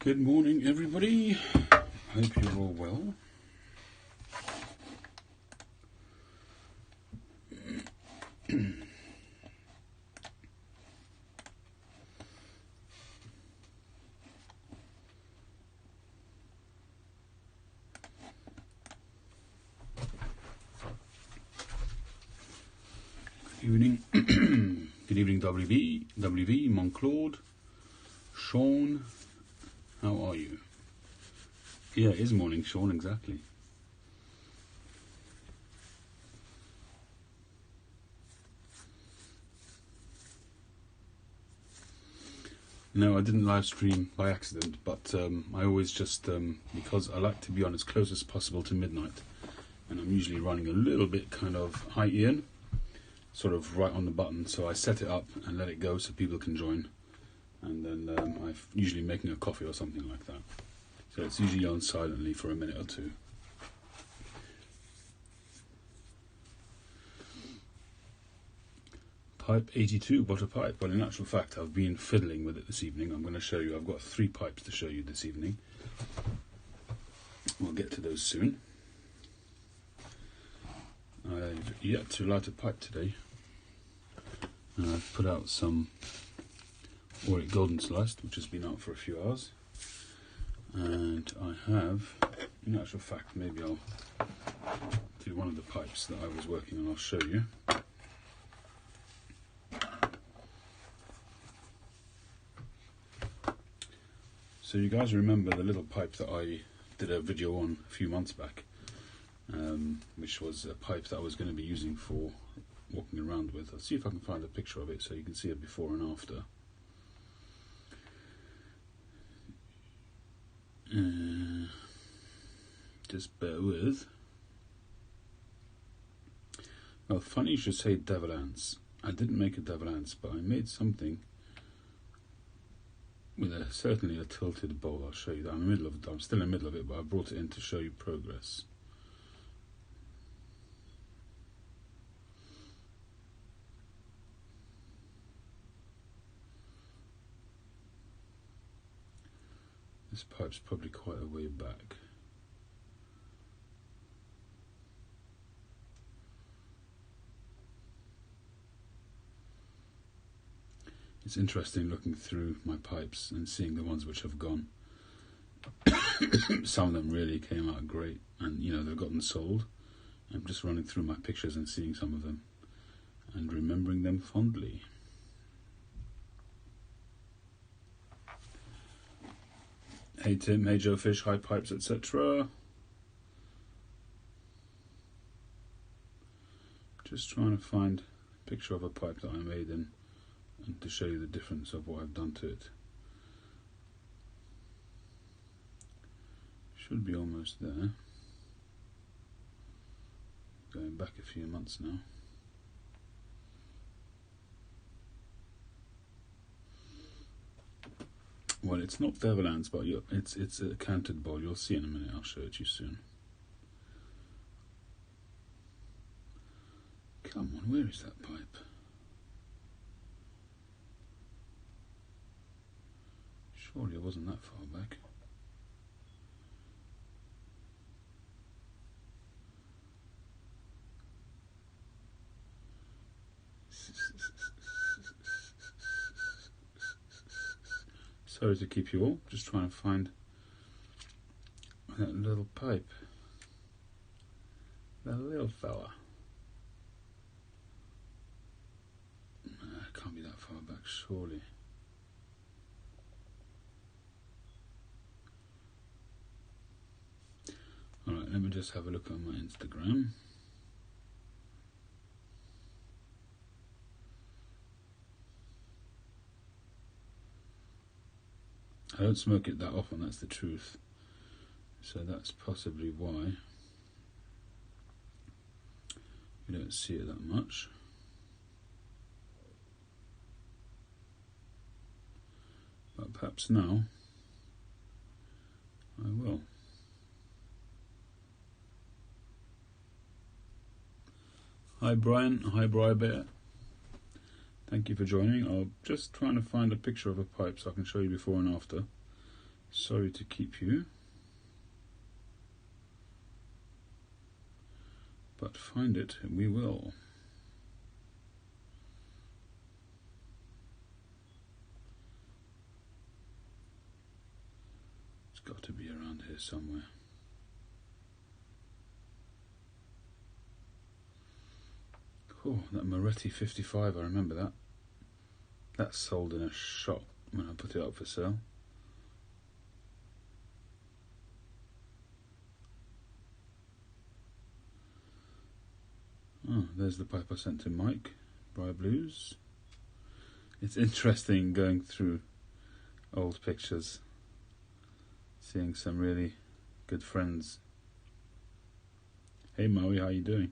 Good morning, everybody. Hope you're all well. Good evening. Good evening, WV, Monclaude, Sean. How are you? Yeah, it is morning, Sean, exactly. No, I didn't live stream by accident, but I always just, because I like to be on as close as possible to midnight, and I'm usually running a little bit kind of high in, sort of right on the button, so I set it up and let it go so people can join, and then I'm usually making a coffee or something like that. So it's usually on silently for a minute or two. Pipe 82, what a pipe. Well, in actual fact, I've been fiddling with it this evening. I'm going to show you. I've got 3 pipes to show you this evening. We'll get to those soon. I've yet to light a pipe today. I've put out some Auric Golden Sliced, which has been out for a few hours. And I have, in actual fact, maybe I'll do one of the pipes that I was working on. I'll show you. So you guys remember the little pipe that I did a video on a few months back, which was a pipe that I was going to be using for walking around with. I'll see if I can find a picture of it so you can see it before and after. Just bear with. Well, funny you should say devil ants. I didn't make a devil ants, but I made something with certainly a tilted bowl. I'll show you that. I'm still in the middle of it, but I brought it in to show you progress. This pipe's probably quite a way back. It's interesting looking through my pipes and seeing the ones which have gone. Some of them really came out great, and they've gotten sold. I'm just running through my pictures and seeing some of them and remembering them fondly. Hey Tim, hey Joe Fish, hi pipes, etc. Just trying to find a picture of a pipe that I made and to show you the difference of what I've done to it. Should be almost there. Going back a few months now. Well, it's not devil ants, but it's a canted bowl. You'll see in a minute. I'll show it to you soon. Come on, where is that pipe? Surely it wasn't that far back. Sorry to keep you all, just trying to find that little pipe. That little fella. It can't be that far back, surely. Alright, let me just have a look on my Instagram. I don't smoke it that often, that's the truth. So that's possibly why you don't see it that much. But perhaps now I will. Hi Brian, hi Bear. Thank you for joining. I'm just trying to find a picture of a pipe so I can show you before and after. Sorry to keep you, but find it we will. It's got to be around here somewhere. Oh, that Moretti 55, I remember that. That sold in a shop when I put it up for sale. Oh, there's the pipe I sent to Mike, Briar Blues. It's interesting going through old pictures, seeing some really good friends. Hey Maui, how you doing?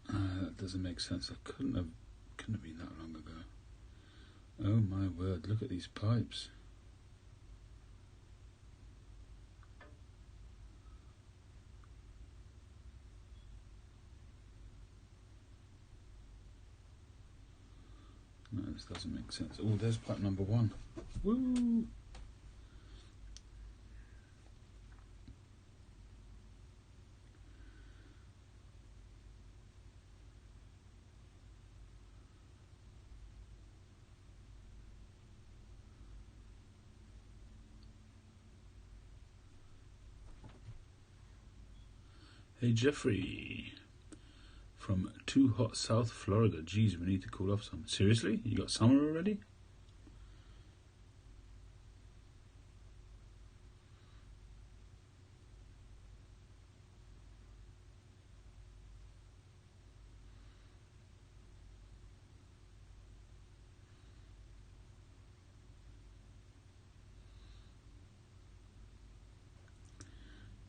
That doesn't make sense. It couldn't have been that long ago. Oh my word, look at these pipes. No, this doesn't make sense. Oh, there's pipe number 1. Woo! Hey Jeffrey, from Too Hot South Florida. Geez, we need to cool off some. Seriously? You got summer already?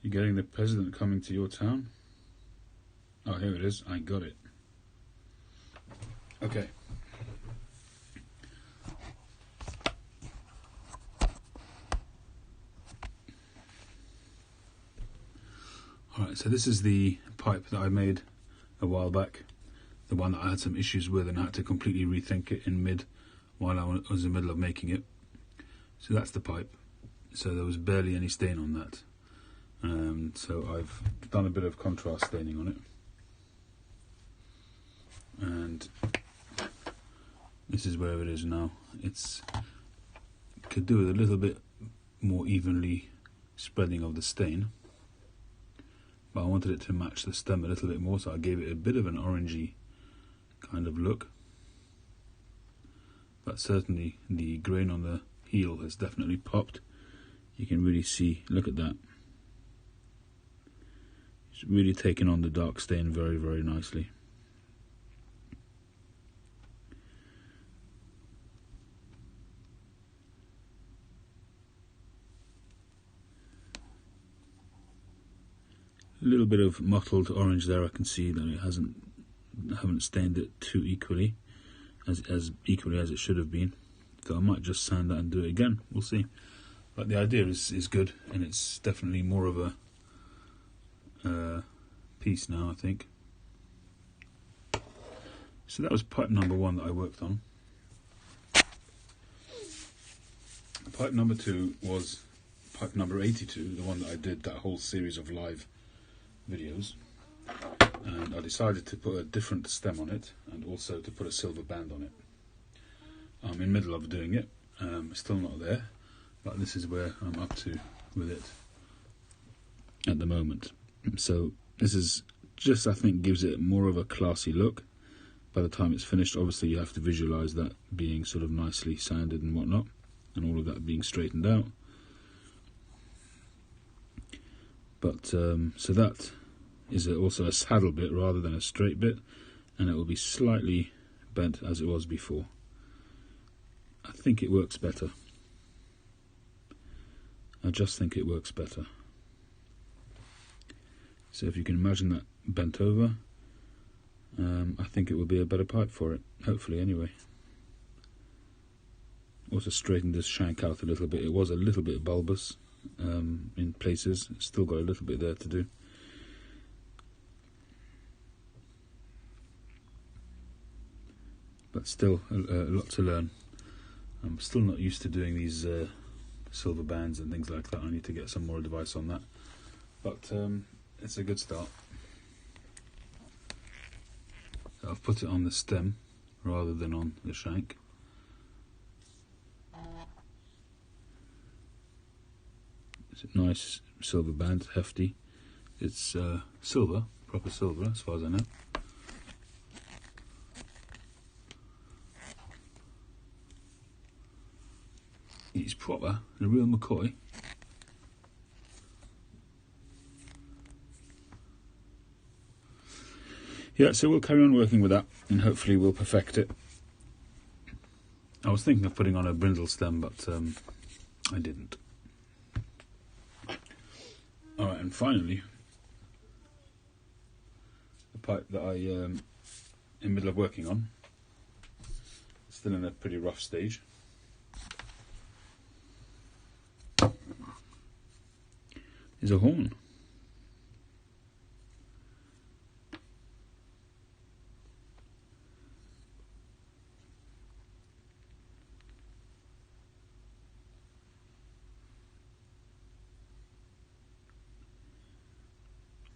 You getting the president coming to your town? Oh, here it is. I got it. Okay. Alright, so this is the pipe that I made a while back. The one that I had some issues with and I had to completely rethink it in mid while I was in the middle of making it. So that's the pipe. So there was barely any stain on that. So I've done a bit of contrast staining on it. And this is where it is now. It's could do with a little bit more evenly spreading of the stain, but I wanted it to match the stem a little bit more, so I gave it a bit of an orangey kind of look. But certainly the grain on the heel has definitely popped. You can really see, look at that. It's really taken on the dark stain very, very nicely. A little bit of mottled orange there. I can see that it haven't stained it too equally, as equally as it should have been. So I might just sand that and do it again. We'll see. But the idea is good, and it's definitely more of a piece now, I think. So that was pipe number 1 that I worked on. Pipe number 2 was pipe number 82, the one that I did that whole series of live videos. And I decided to put a different stem on it and also to put a silver band on it. I'm in the middle of doing it. Still not there, but this is where I'm up to with it at the moment. So this is just, I think, gives it more of a classy look. By the time it's finished, obviously you have to visualize that being sort of nicely sanded and whatnot, and all of that being straightened out. But so that is also a saddle bit rather than a straight bit, and it will be slightly bent as it was before. I think it works better. I just think it works better. So if you can imagine that bent over, I think it will be a better pipe for it, hopefully anyway. Also straightened this shank out a little bit. It was a little bit bulbous in places. It's still got a little bit there to do. But still a lot to learn. I'm still not used to doing these silver bands and things like that. I need to get some more advice on that, but it's a good start. So I've put it on the stem rather than on the shank. It's a nice silver band, hefty. It's silver, proper silver as far as I know. It's proper, a real McCoy. Yeah, so we'll carry on working with that and hopefully we'll perfect it. I was thinking of putting on a brindle stem, but I didn't. Alright, and finally, the pipe that I in the middle of working on, still in a pretty rough stage. Is a horn.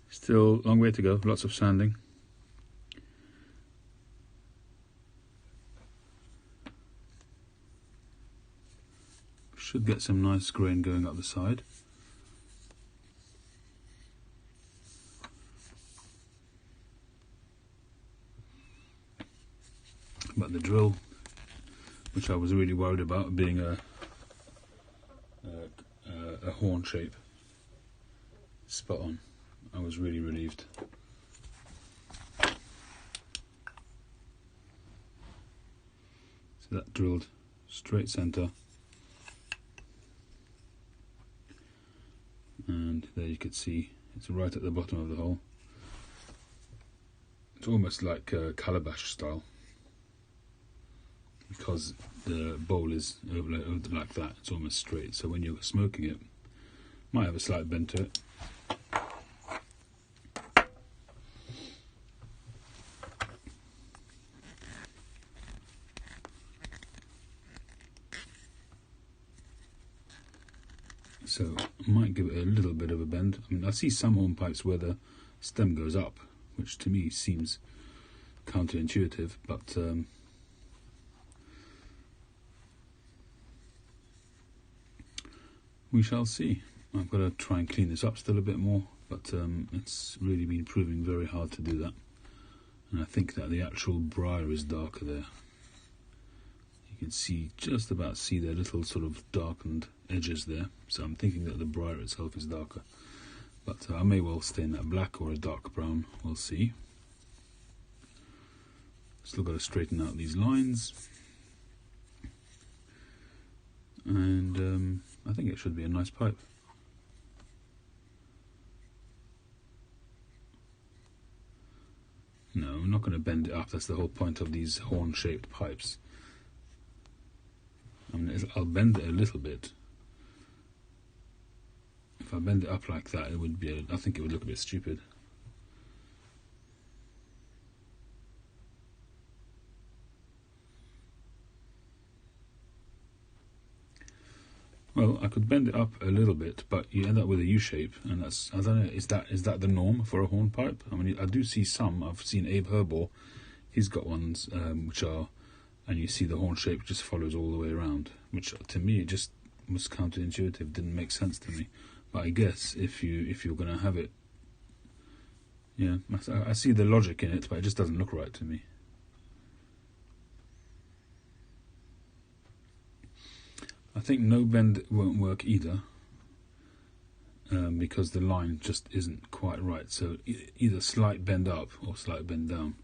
Still a long way to go, lots of sanding. Should get some nice grain going up the side. But the drill, which I was really worried about being a horn shape, spot on. I was really relieved. So that drilled straight centre, and there you could see it's right at the bottom of the hole. It's almost like calabash style, because the bowl is over like that. It's almost straight, so when you're smoking it, might have a slight bend to it. So I might give it a little bit of a bend. I mean, I see some hornpipes where the stem goes up, which to me seems counterintuitive, but we shall see. I've got to try and clean this up still a bit more, but it's really been proving very hard to do that. And I think that the actual briar is darker there. You can see, just about see the little sort of darkened edges there. So I'm thinking that the briar itself is darker. But I may well stain that black or a dark brown, we'll see. Still got to straighten out these lines. And I think it should be a nice pipe. No, I'm not going to bend it up. That's the whole point of these horn-shaped pipes. I mean, I'll bend it a little bit. If I bend it up like that, it would be. I think it would look a bit stupid. Well, I could bend it up a little bit, but you end up with a U shape, and that's, I don't know, is that the norm for a hornpipe? I mean, I do see some. I've seen Abe Herbor, he's got ones which are, and you see the horn shape just follows all the way around, which to me it just was counterintuitive, didn't make sense to me. But I guess if you're going to have it, yeah, I see the logic in it, but it just doesn't look right to me. I think no bend won't work either, because the line just isn't quite right. So either slight bend up or slight bend down.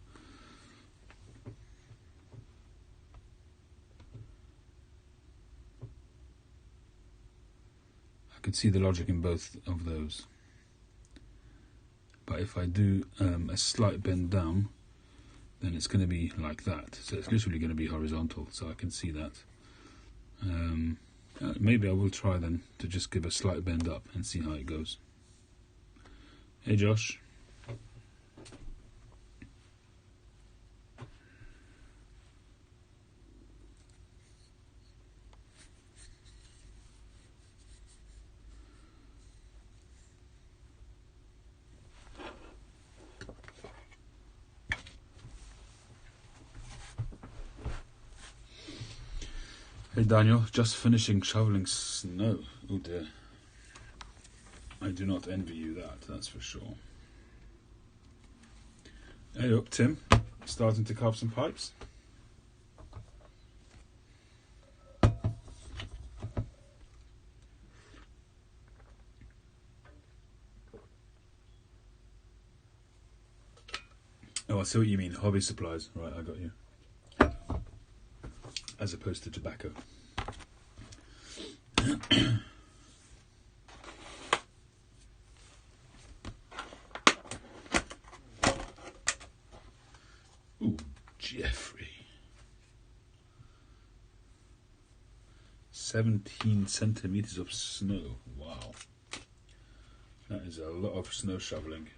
I could see the logic in both of those. But if I do a slight bend down, then it's going to be like that. So it's literally going to be horizontal, so I can see that. Maybe I will try then to just give a slight bend up and see how it goes. Hey Josh. Hey Daniel, just finishing shoveling snow. Oh dear. I do not envy you that's for sure. Hey up Tim, starting to carve some pipes? Oh, I see what you mean, hobby supplies. Right, I got you. As opposed to tobacco. Ooh, Jeffrey. 17 centimetres of snow. Wow. That is a lot of snow shoveling.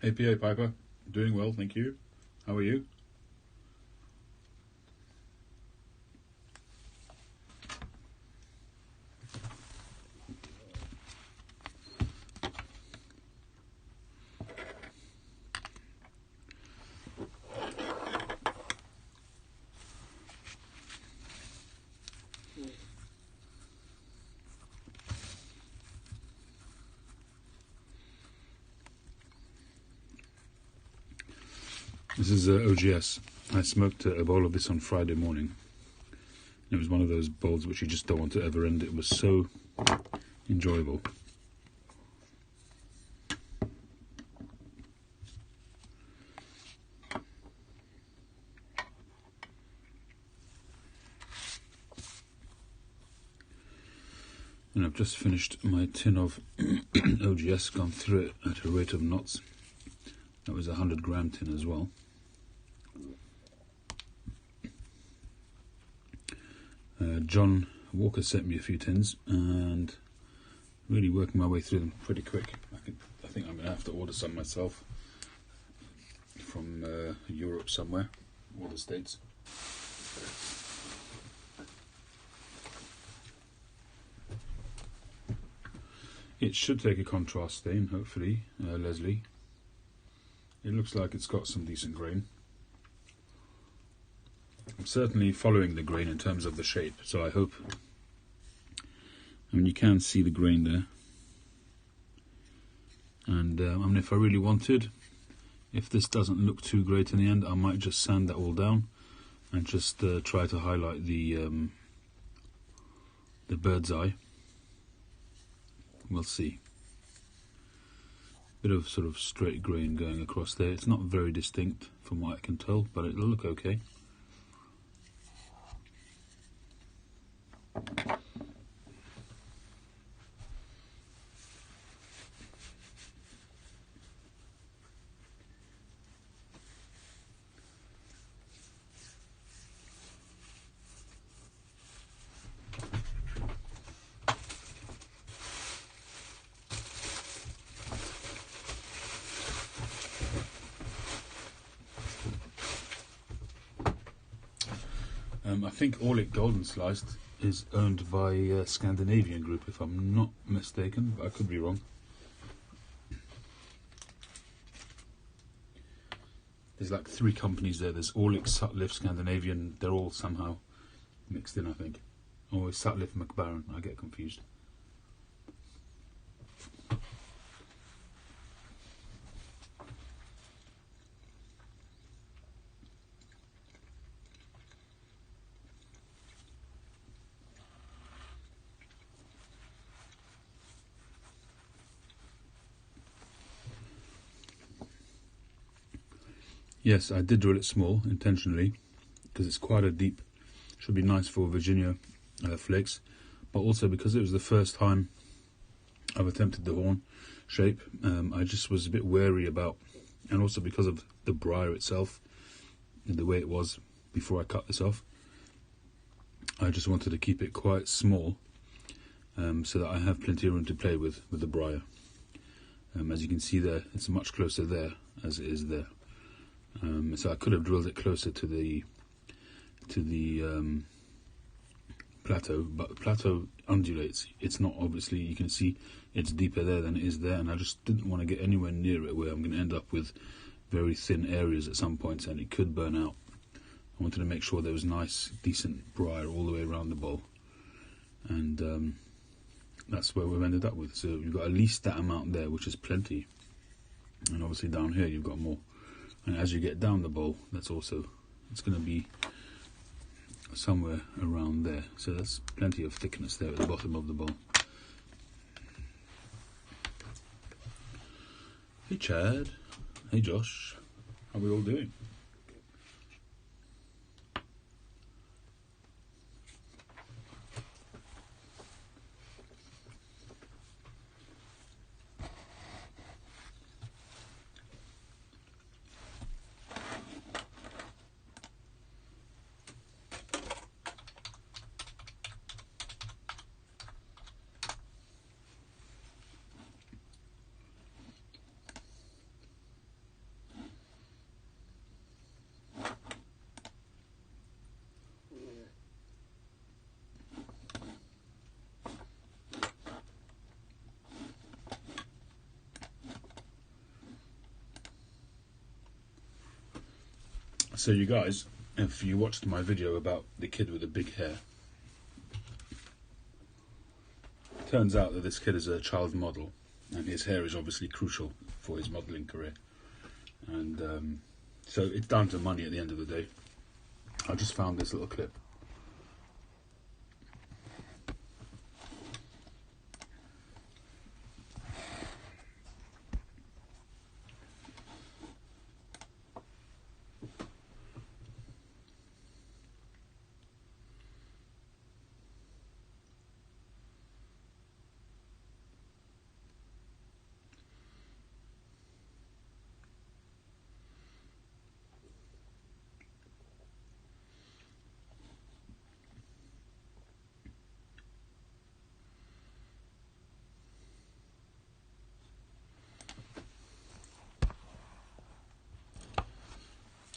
Hey PA Piper, doing well, thank you. How are you? This is OGS. I smoked a bowl of this on Friday morning. It was one of those bowls which you just don't want to ever end. It was so enjoyable. And I've just finished my tin of OGS, gone through it at a rate of knots. That was a 100-gram tin as well. John Walker sent me a few tins and really working my way through them pretty quick. I think I'm going to have to order some myself from Europe somewhere, or the States. It should take a contrast stain, hopefully, Leslie. It looks like it's got some decent grain. I'm certainly following the grain in terms of the shape, so I hope. I mean, you can see the grain there. And I mean, if I really wanted, if this doesn't look too great in the end, I might just sand that all down and just try to highlight the bird's eye. We'll see. Bit of sort of straight grain going across there. It's not very distinct from what I can tell, but it'll look okay. I think Orlik Golden Sliced is owned by Scandinavian Group, if I'm not mistaken, but I could be wrong. There's like 3 companies there. There's Orlik, Sutliff, Scandinavian. They're all somehow mixed in, I think. Or Sutliff, McBaron. I get confused. Yes, I did drill it small intentionally because it's quite a deep. Should be nice for Virginia flakes, but also because it was the first time I've attempted the horn shape. I just was a bit wary about, and also because of the briar itself and the way it was before I cut this off. I just wanted to keep it quite small so that I have plenty of room to play with the briar. As you can see there, it's much closer there as it is there. So I could have drilled it closer to the plateau, but the plateau undulates. It's not, obviously, you can see it's deeper there than it is there, and I just didn't want to get anywhere near it where I'm going to end up with very thin areas at some points and it could burn out. I wanted to make sure there was nice, decent briar all the way around the bowl, and that's where we've ended up with. So you've got at least that amount there, which is plenty, and obviously down here you've got more. And as you get down the bowl, it's going to be somewhere around there. So that's plenty of thickness there at the bottom of the bowl. Hey Chad, hey Josh, how are we all doing? So you guys, if you watched my video about the kid with the big hair, turns out that this kid is a child model, and his hair is obviously crucial for his modelling career. And so it's down to money at the end of the day. I just found this little clip.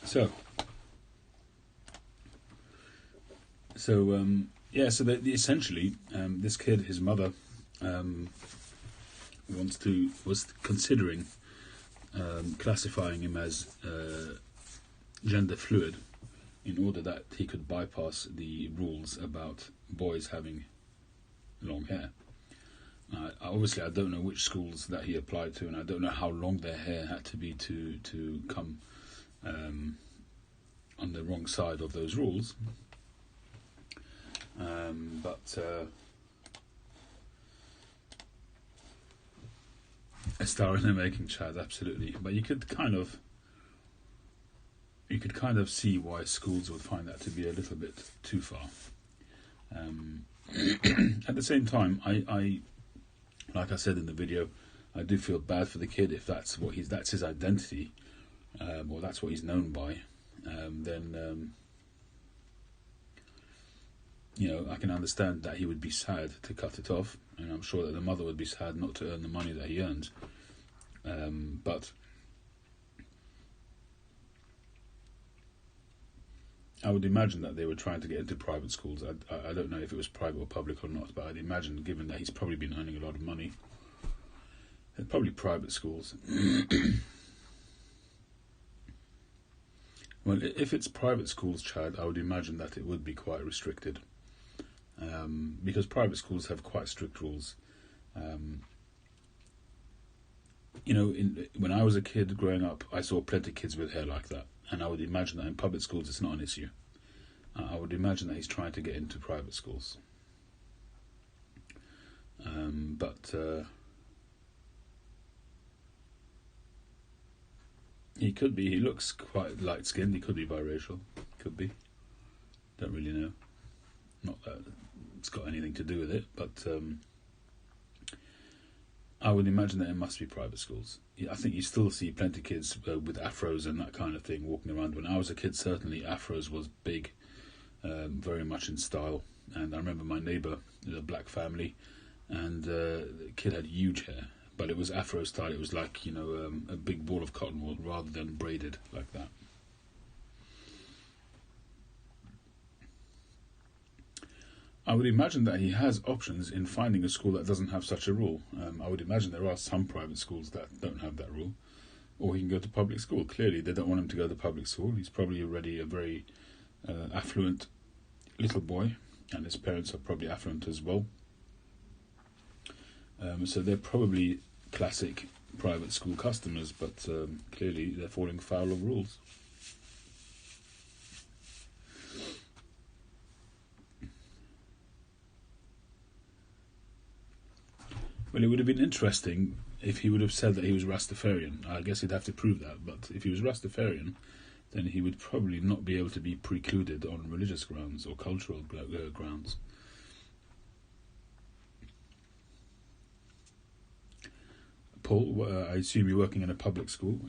So essentially, this kid, his mother, was considering classifying him as gender fluid in order that he could bypass the rules about boys having long hair. Obviously, I don't know which schools that he applied to, and I don't know how long their hair had to be to come on the wrong side of those rules. But a star in the making, Chad, absolutely. But you could kind of see why schools would find that to be a little bit too far. At the same time, I like I said in the video, I do feel bad for the kid if that's his identity, or that's what he's known by. Then I can understand that he would be sad to cut it off, and I'm sure that the mother would be sad not to earn the money that he earns. But I would imagine that they were trying to get into private schools. I don't know if it was private or public or not, but I'd imagine, given that he's probably been earning a lot of money, they're probably private schools. Well, if it's private schools, Chad, I would imagine that it would be quite restricted. Because private schools have quite strict rules. When I was a kid growing up, I saw plenty of kids with hair like that, and I would imagine that in public schools it's not an issue. I would imagine that he's trying to get into private schools. But he could be. He looks quite light-skinned. He could be biracial. Could be. Don't really know. Not that it's got anything to do with it, but I would imagine that it must be private schools. I think you still see plenty of kids with afros and that kind of thing walking around. When I was a kid, certainly afros was big, very much in style. And I remember my neighbour, a black family, and the kid had huge hair, but it was afro style. It was like, a big ball of cotton wool rather than braided like that. I would imagine that he has options in finding a school that doesn't have such a rule. I would imagine there are some private schools that don't have that rule. Or he can go to public school. Clearly, they don't want him to go to public school. He's probably already a very affluent little boy, and his parents are probably affluent as well. So they're probably classic private school customers, but clearly they're falling foul of rules. Well, it would have been interesting if he would have said that he was Rastafarian. I guess he'd have to prove that, but if he was Rastafarian, then he would probably not be able to be precluded on religious grounds or cultural grounds. Paul, I assume you're working in a public school,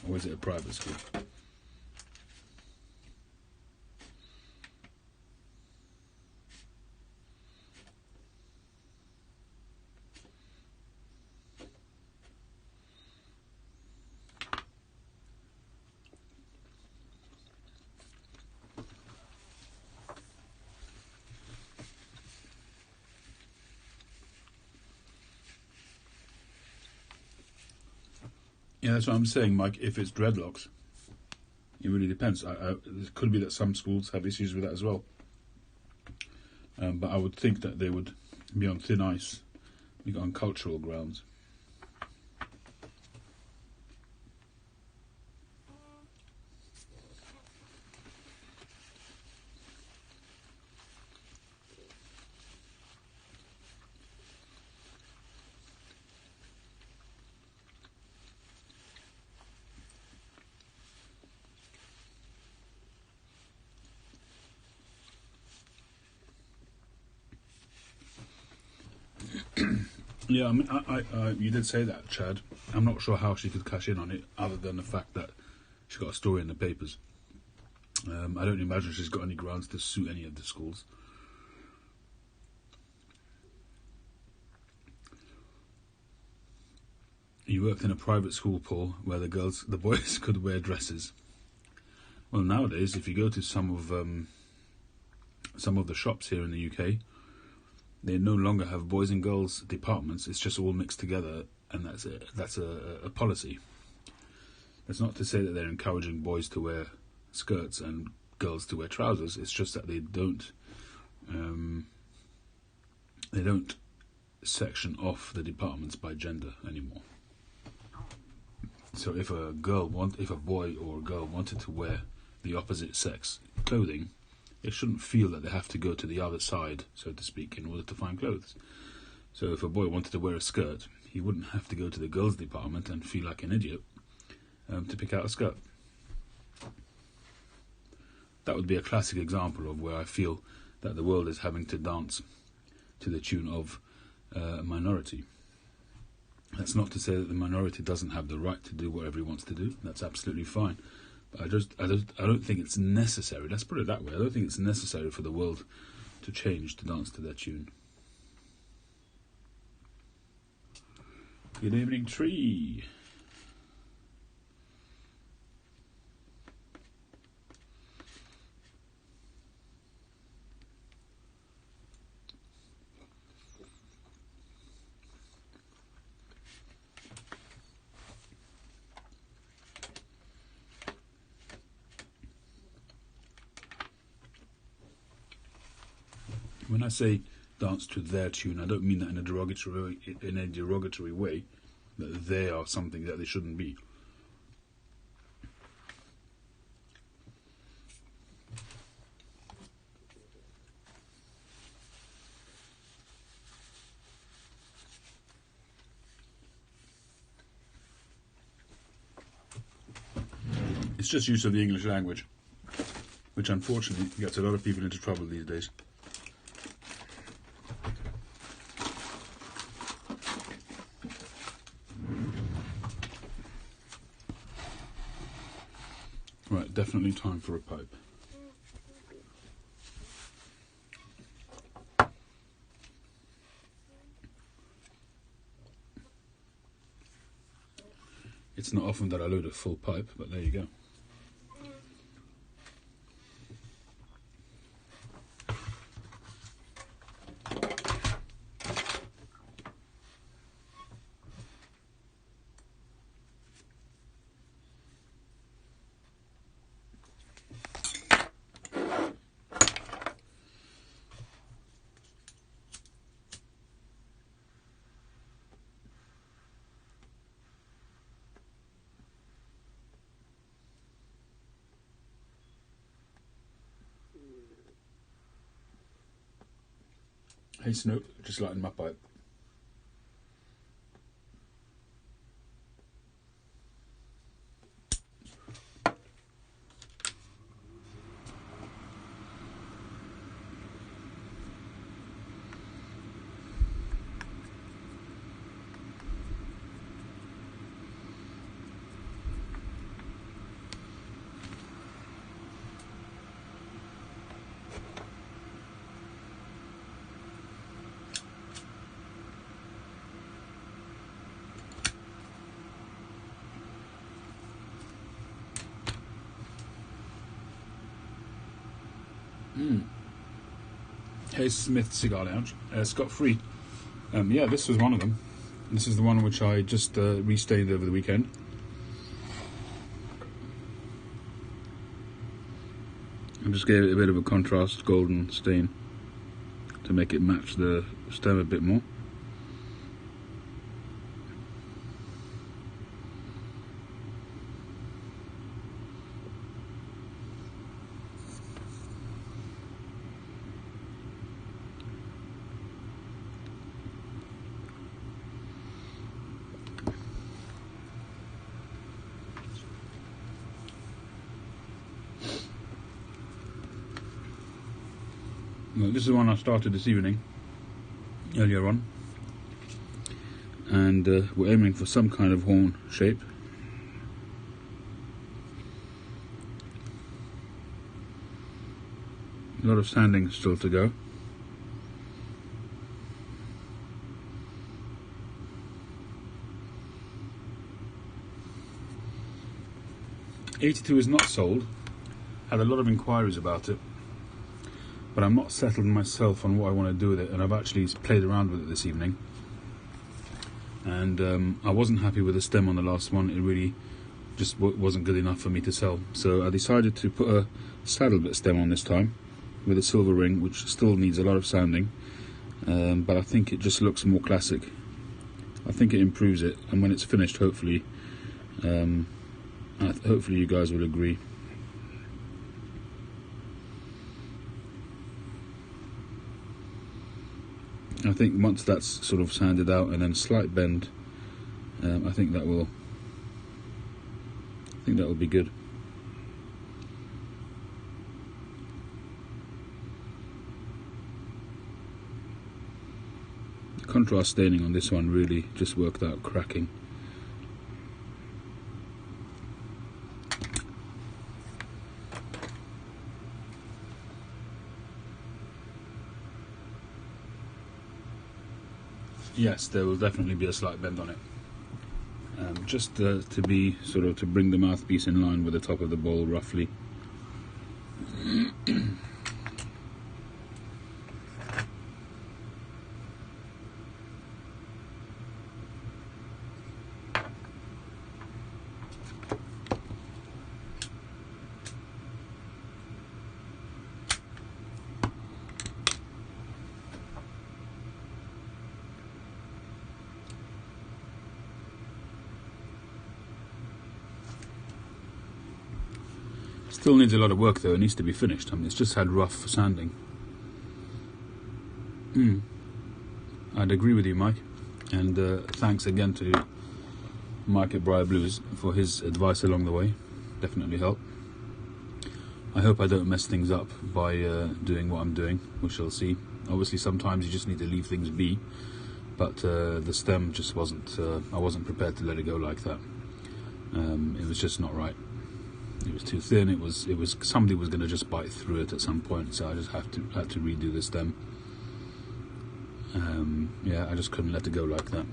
or is it a private school? Yeah, that's what I'm saying, Mike. If it's dreadlocks, it really depends. It could be that some schools have issues with that as well. But I would think that they would be on thin ice, on cultural grounds. Yeah, I mean, you did say that, Chad. I'm not sure how she could cash in on it, other than the fact that she got a story in the papers. I don't imagine she's got any grounds to sue any of the schools. You worked in a private school, Paul, where the boys could wear dresses. Well, nowadays, if you go to some of the shops here in the UK, they no longer have boys and girls departments. It's just all mixed together, and that's it. That's a policy. That's not to say that they're encouraging boys to wear skirts and girls to wear trousers. It's just that they don't section off the departments by gender anymore. So if a boy or a girl wanted to wear the opposite sex clothing, they shouldn't feel that they have to go to the other side, so to speak, in order to find clothes. So if a boy wanted to wear a skirt, he wouldn't have to go to the girls' department and feel like an idiot to pick out a skirt. That would be a classic example of where I feel that the world is having to dance to the tune of a minority. That's not to say that the minority doesn't have the right to do whatever he wants to do. That's absolutely fine. But I don't think it's necessary. Let's put it that way. I don't think it's necessary for the world to change to dance to their tune. Good evening, Tree. When I say dance to their tune, I don't mean that in a derogatory way, that they are something that they shouldn't be. It's just use of the English language, which unfortunately gets a lot of people into trouble these days. Right, definitely time for a pipe. It's not often that I load a full pipe, but there you go. Hey Snoop, just lighting my pipe. Hayes Smith Cigar Lounge, Scott Free. Yeah, this was one of them. This is the one which I just restained over the weekend. I just gave it a bit of a contrast golden stain to make it match the stem a bit more. Well, this is the one I started this evening, earlier on, and we're aiming for some kind of horn shape. A lot of sanding still to go. '82 is not sold. Had a lot of inquiries about it, but I'm not settled myself on what I want to do with it, and I've actually played around with it this evening, and I wasn't happy with the stem on the last one. It really just wasn't good enough for me to sell, so I decided to put a saddle bit stem on this time with a silver ring, which still needs a lot of sanding, but I think it just looks more classic. I think it improves it, and when it's finished, hopefully you guys will agree. I think once that's sort of sanded out and then slight bend, I think that will be good. The contrast staining on this one really just worked out cracking. Yes, there will definitely be a slight bend on it. Just to be sort of to bring the mouthpiece in line with the top of the bowl roughly. Still needs a lot of work though, it needs to be finished. I mean, it's just had rough sanding. I'd agree with you, Mike, and thanks again to Mike at Briar Blues for his advice along the way. Definitely helped. I hope I don't mess things up by doing what I'm doing. We shall see. Obviously sometimes you just need to leave things be, but the stem just wasn't, I wasn't prepared to let it go like that. It was just not right. It was too thin. It was somebody was going to just bite through it at some point, so I just had to redo the stem. Yeah, I just couldn't let it go like that.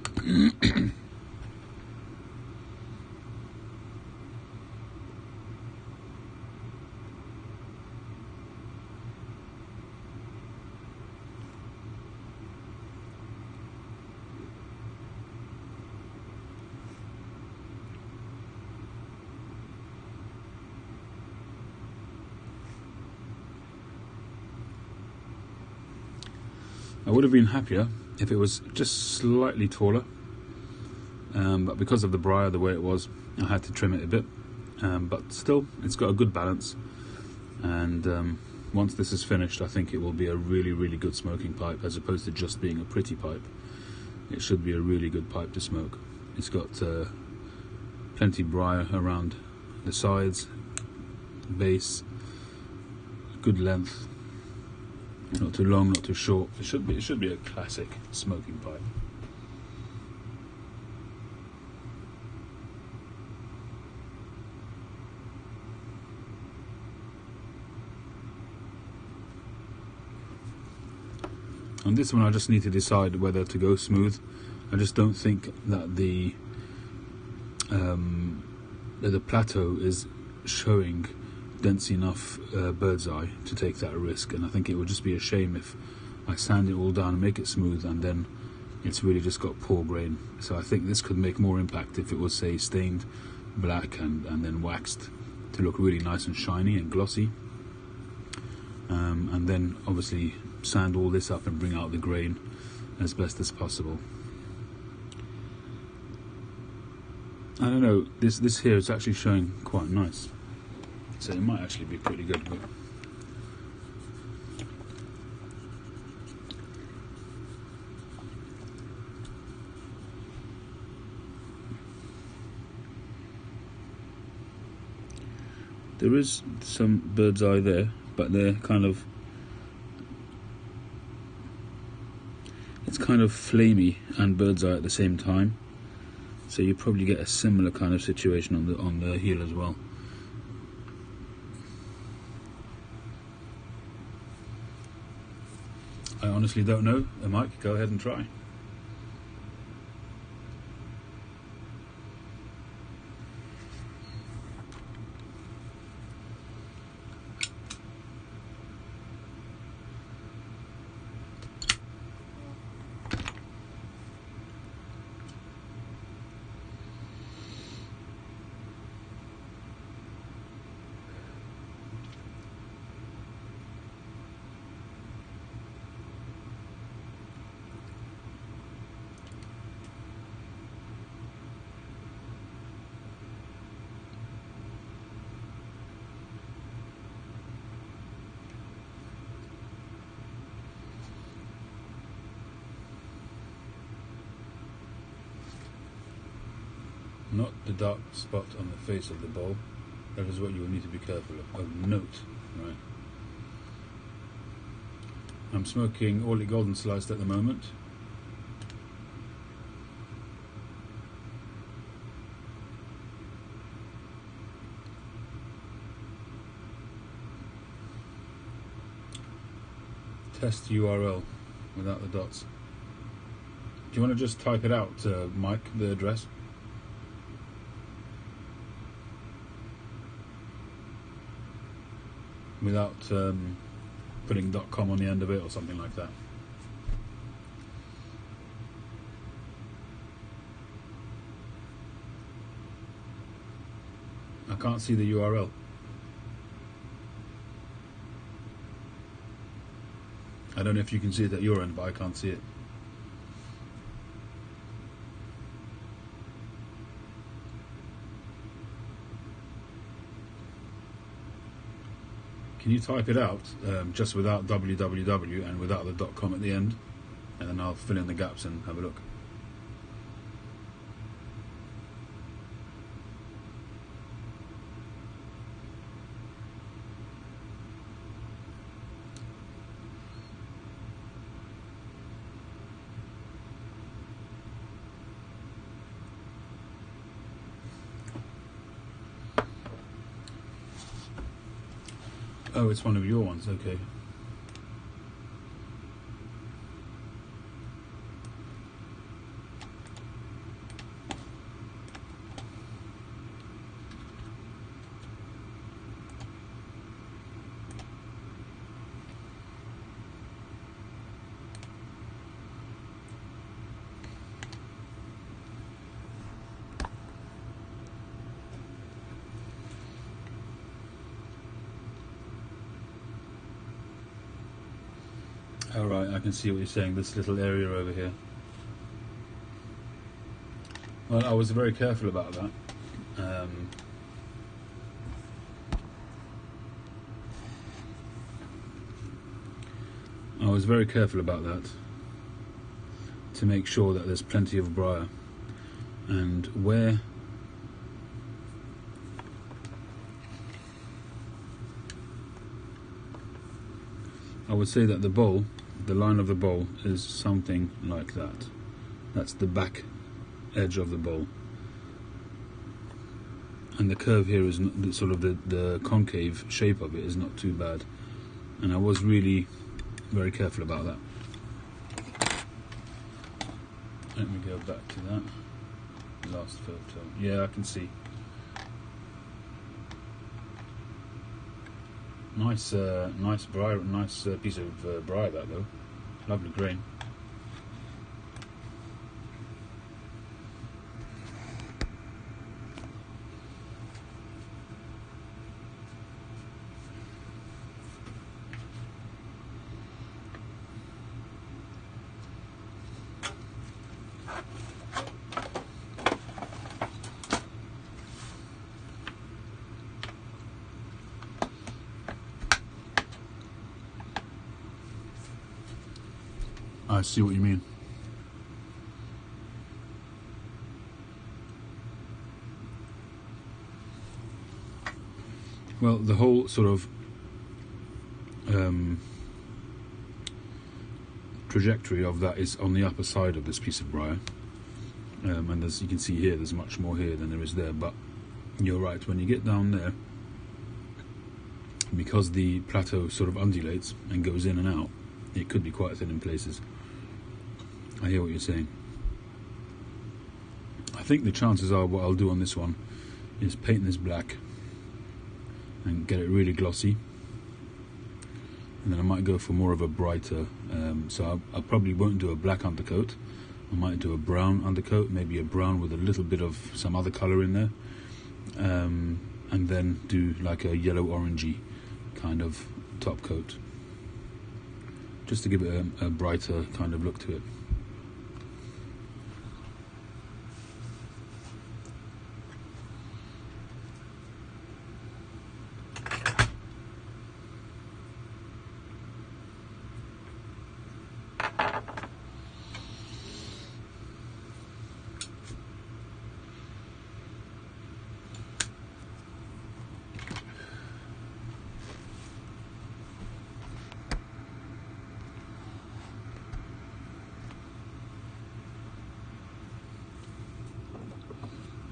I would have been happier if it was just slightly taller, but because of the briar, the way it was, I had to trim it a bit, but still it's got a good balance, and once this is finished, I think it will be a really, really good smoking pipe, as opposed to just being a pretty pipe. It should be a really good pipe to smoke. It's got plenty briar around the sides, base, good length, not too long, not too short. It should be a classic smoking pipe. On this one, I just need to decide whether to go smooth. I just don't think that the plateau is showing dense enough bird's eye to take that risk, and I think it would just be a shame if I sand it all down and make it smooth and then it's really just got poor grain. So I think this could make more impact if it was, say, stained black and then waxed to look really nice and shiny and glossy, and then obviously sand all this up and bring out the grain as best as possible. I don't know, this here is actually showing quite nice, so it might actually be pretty good. But there is some bird's eye there, but they're it's kind of flamey and bird's eye at the same time, so you probably get a similar kind of situation on the heel as well. I honestly don't know. Mike, go ahead and try. Not the dark spot on the face of the bowl. That is what you will need to be careful of. Of note, right? I'm smoking Orley Golden Sliced at the moment. Test URL without the dots. Do you want to just type it out, Mike, the address? Without putting .com on the end of it or something like that. I can't see the URL. I don't know if you can see it at your end, but I can't see it. Can you type it out just without www and without the .com at the end, and then I'll fill in the gaps and have a look. Oh, it's one of your ones, okay. Alright, I can see what you're saying, this little area over here. Well, I was very careful about that. was very careful about that to make sure that there's plenty of briar, and where I would say that the bowl, the line of the bowl is something like that. That's the back edge of the bowl, and the curve here is not, sort of the concave shape of it is not too bad, and I was really very careful about that. Let me go back to that last photo. Yeah, I can see. Nice, nice briar, nice piece of briar that though. Lovely grain. I see what you mean. Well, the whole sort of trajectory of that is on the upper side of this piece of briar, and as you can see here, there's much more here than there is there, but you're right, when you get down there, because the plateau sort of undulates and goes in and out, it could be quite thin in places. I hear what you're saying. I think the chances are what I'll do on this one is paint this black and get it really glossy, and then I might go for more of a brighter, so I probably won't do a black undercoat. I might do a brown undercoat, maybe a brown with a little bit of some other colour in there, and then do like a yellow orangey kind of top coat, just to give it a brighter kind of look to it.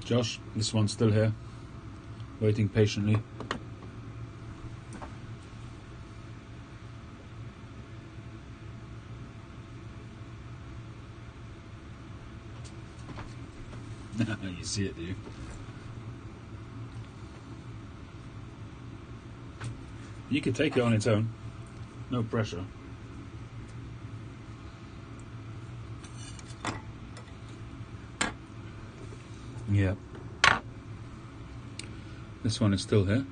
Josh, this one's still here, waiting patiently. You see it, do you? You could take it on its own, no pressure. Yeah. This one is still here.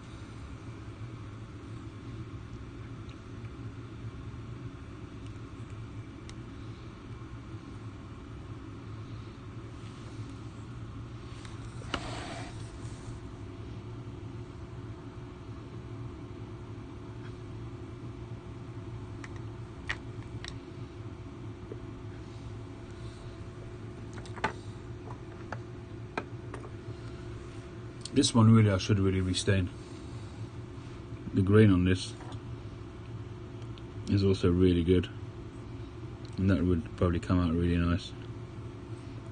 This one really, I should really restain. The grain on this is also really good, and that would probably come out really nice.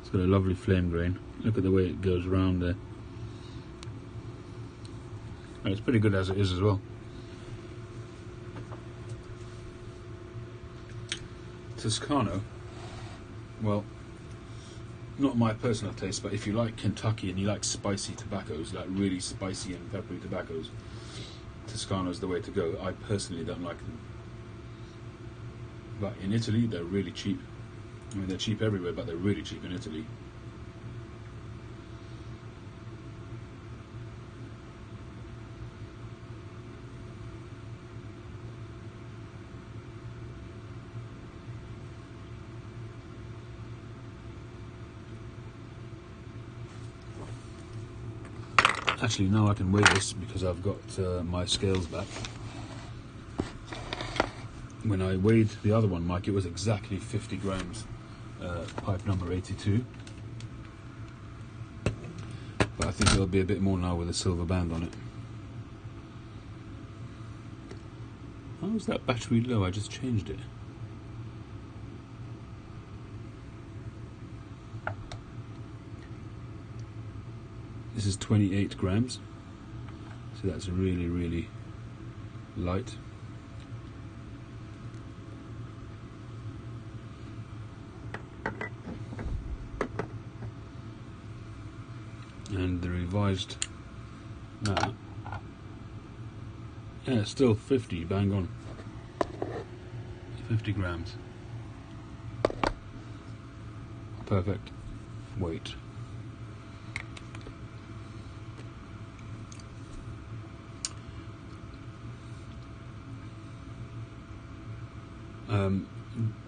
It's got a lovely flame grain. Look at the way it goes round there. And it's pretty good as it is as well. Toscano, well, not my personal taste, but if you like Kentucky and you like spicy tobaccos, like really spicy and peppery tobaccos, Toscano's the way to go. I personally don't like them, but in Italy they're really cheap. I mean, they're cheap everywhere, but they're really cheap in Italy. Actually, now I can weigh this because I've got my scales back. when I weighed the other one, Mike, it was exactly 50 grams, pipe number 82. But I think it'll be a bit more now with a silver band on it. How is that battery low? I just changed it. This is 28 grams, so that's really, really light. And the revised, yeah, still 50, bang on. 50 grams. Perfect weight.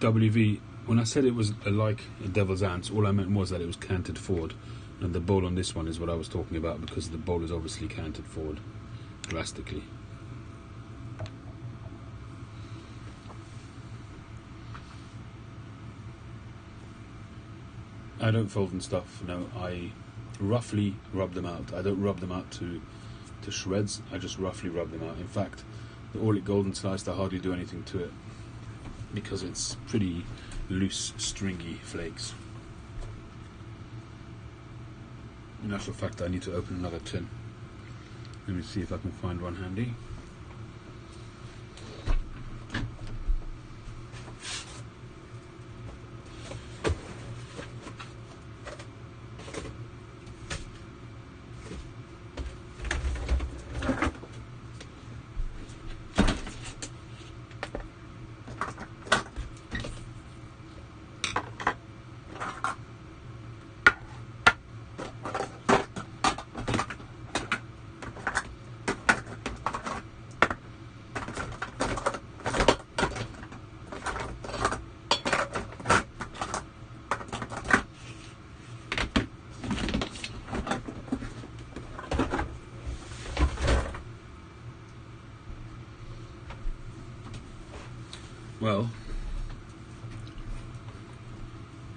WV, when I said it was like a Devil's Ants, all I meant was that it was canted forward, and the bowl on this one is what I was talking about, because the bowl is obviously canted forward drastically. I don't fold and stuff, no, I roughly rub them out. I don't rub them out to shreds, I just roughly rub them out. In fact, the Orlik Golden Sliced, I hardly do anything to it, because it's pretty loose, stringy flakes. In actual fact, I need to open another tin. Let me see if I can find one handy. Well,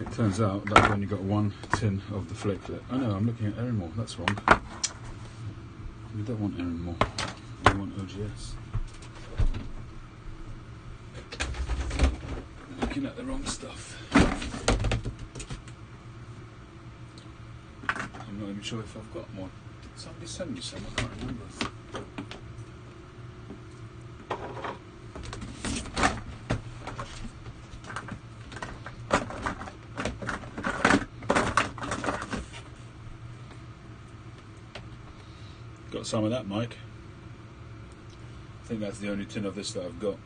it turns out that I've only got one tin of the flake left. Oh no, I'm looking at Erin-More, that's wrong. We don't want Erin-More, we want OGS. Looking at the wrong stuff. I'm not even sure if I've got more. Did somebody send me some? I can't remember. Got some of that, Mike. I think that's the only tin of this that I've got.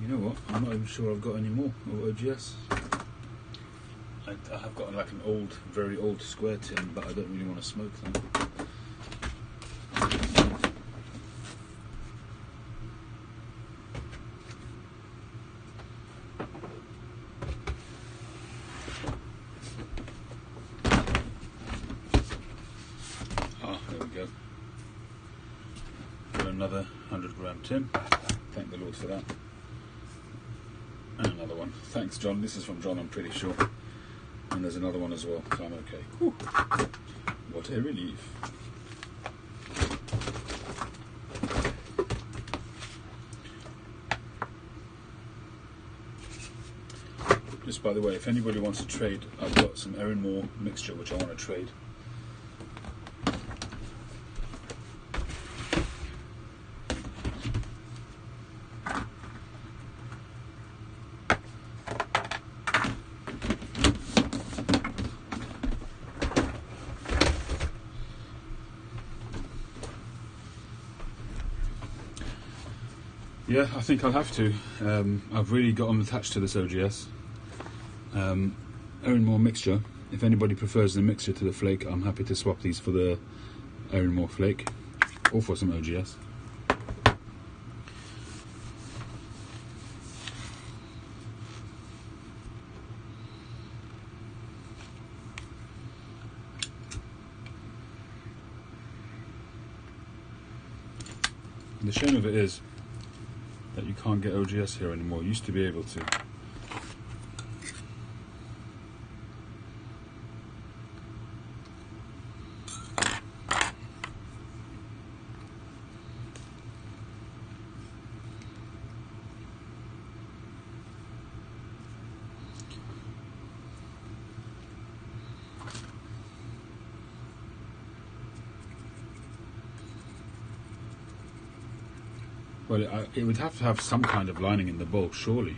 You know what? I'm not even sure I've got any more of OGS. I have got like an old, very old square tin, but I don't really want to smoke them. Ah, there we go. Got another 100-gram tin. Thank the Lord for that. And another one. Thanks, John. This is from John, I'm pretty sure. And there's another one as well, so I'm okay. Whew. What a relief. Just by the way, if anybody wants to trade, I've got some Erin-More mixture which I want to trade. Yeah, I think I'll have to. I've really gotten attached to this OGS. Erin-More mixture. If anybody prefers the mixture to the flake, I'm happy to swap these for the Erin-More flake, or for some OGS. The shame of it is that you can't get OGS here anymore. You used to be able to. Well, it would have to have some kind of lining in the bulb, surely.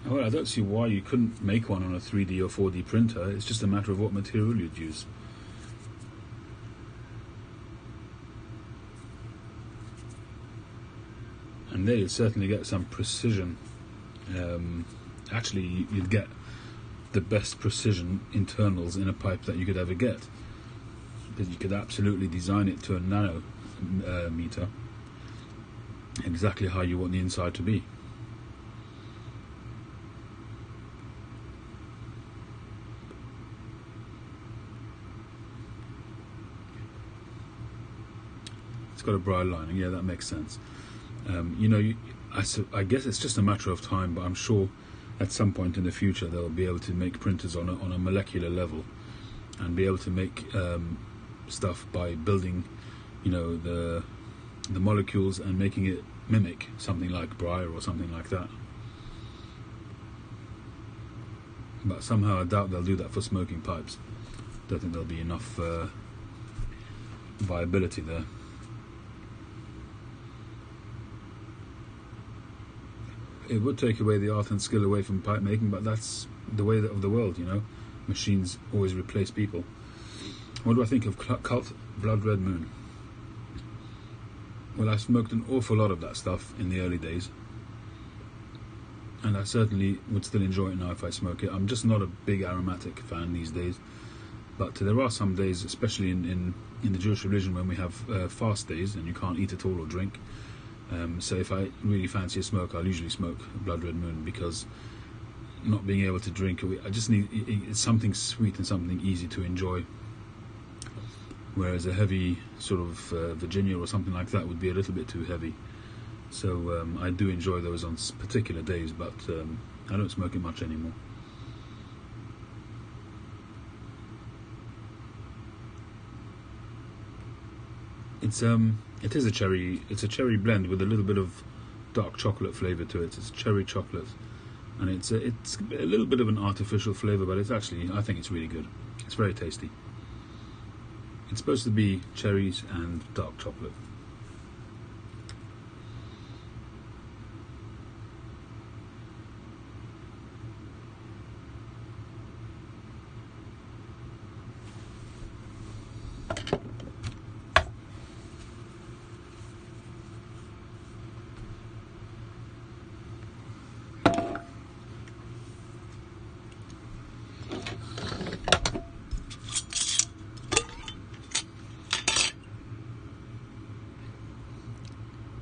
Well, I don't see why you couldn't make one on a 3D or 4D printer. It's just a matter of what material you'd use. And there you'd certainly get some precision. Actually, you'd get the best precision internals in a pipe that you could ever get. Because you could absolutely design it to a nanometer, exactly how you want the inside to be. It's got a braille lining, yeah, that makes sense. I guess it's just a matter of time, but I'm sure at some point in the future they'll be able to make printers on a molecular level and be able to make stuff by building, the molecules and making it mimic something like Braille or something like that. But somehow I doubt they'll do that for smoking pipes. Don't think there'll be enough viability there. It would take away the art and skill away from pipe making, but that's the way of the world, Machines always replace people. What do I think of Cult Blood Red Moon? Well, I smoked an awful lot of that stuff in the early days, and I certainly would still enjoy it now if I smoke it. I'm just not a big aromatic fan these days, but there are some days, especially in the Jewish religion, when we have fast days and you can't eat at all or drink. So if I really fancy a smoke, I'll usually smoke Blood Red Moon, because not being able to drink, I just need it's something sweet and something easy to enjoy. Whereas a heavy sort of Virginia or something like that would be a little bit too heavy. So I do enjoy those on particular days, but I don't smoke it much anymore. It is a cherry. It's a cherry blend with a little bit of dark chocolate flavour to it. It's cherry chocolate, and it's a little bit of an artificial flavour, but it's actually, I think it's really good. It's very tasty. It's supposed to be cherries and dark chocolate.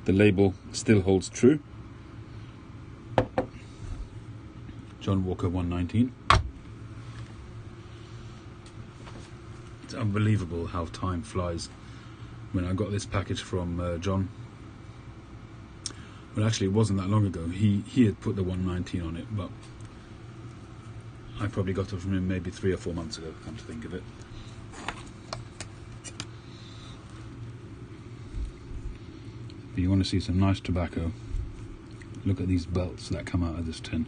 The label still holds true. John Walker 119. It's unbelievable how time flies. When I got this package from John, well, actually it wasn't that long ago. He had put the 119 on it, but I probably got it from him maybe 3 or 4 months ago, come to think of it. If you want to see some nice tobacco, look at these belts that come out of this tin.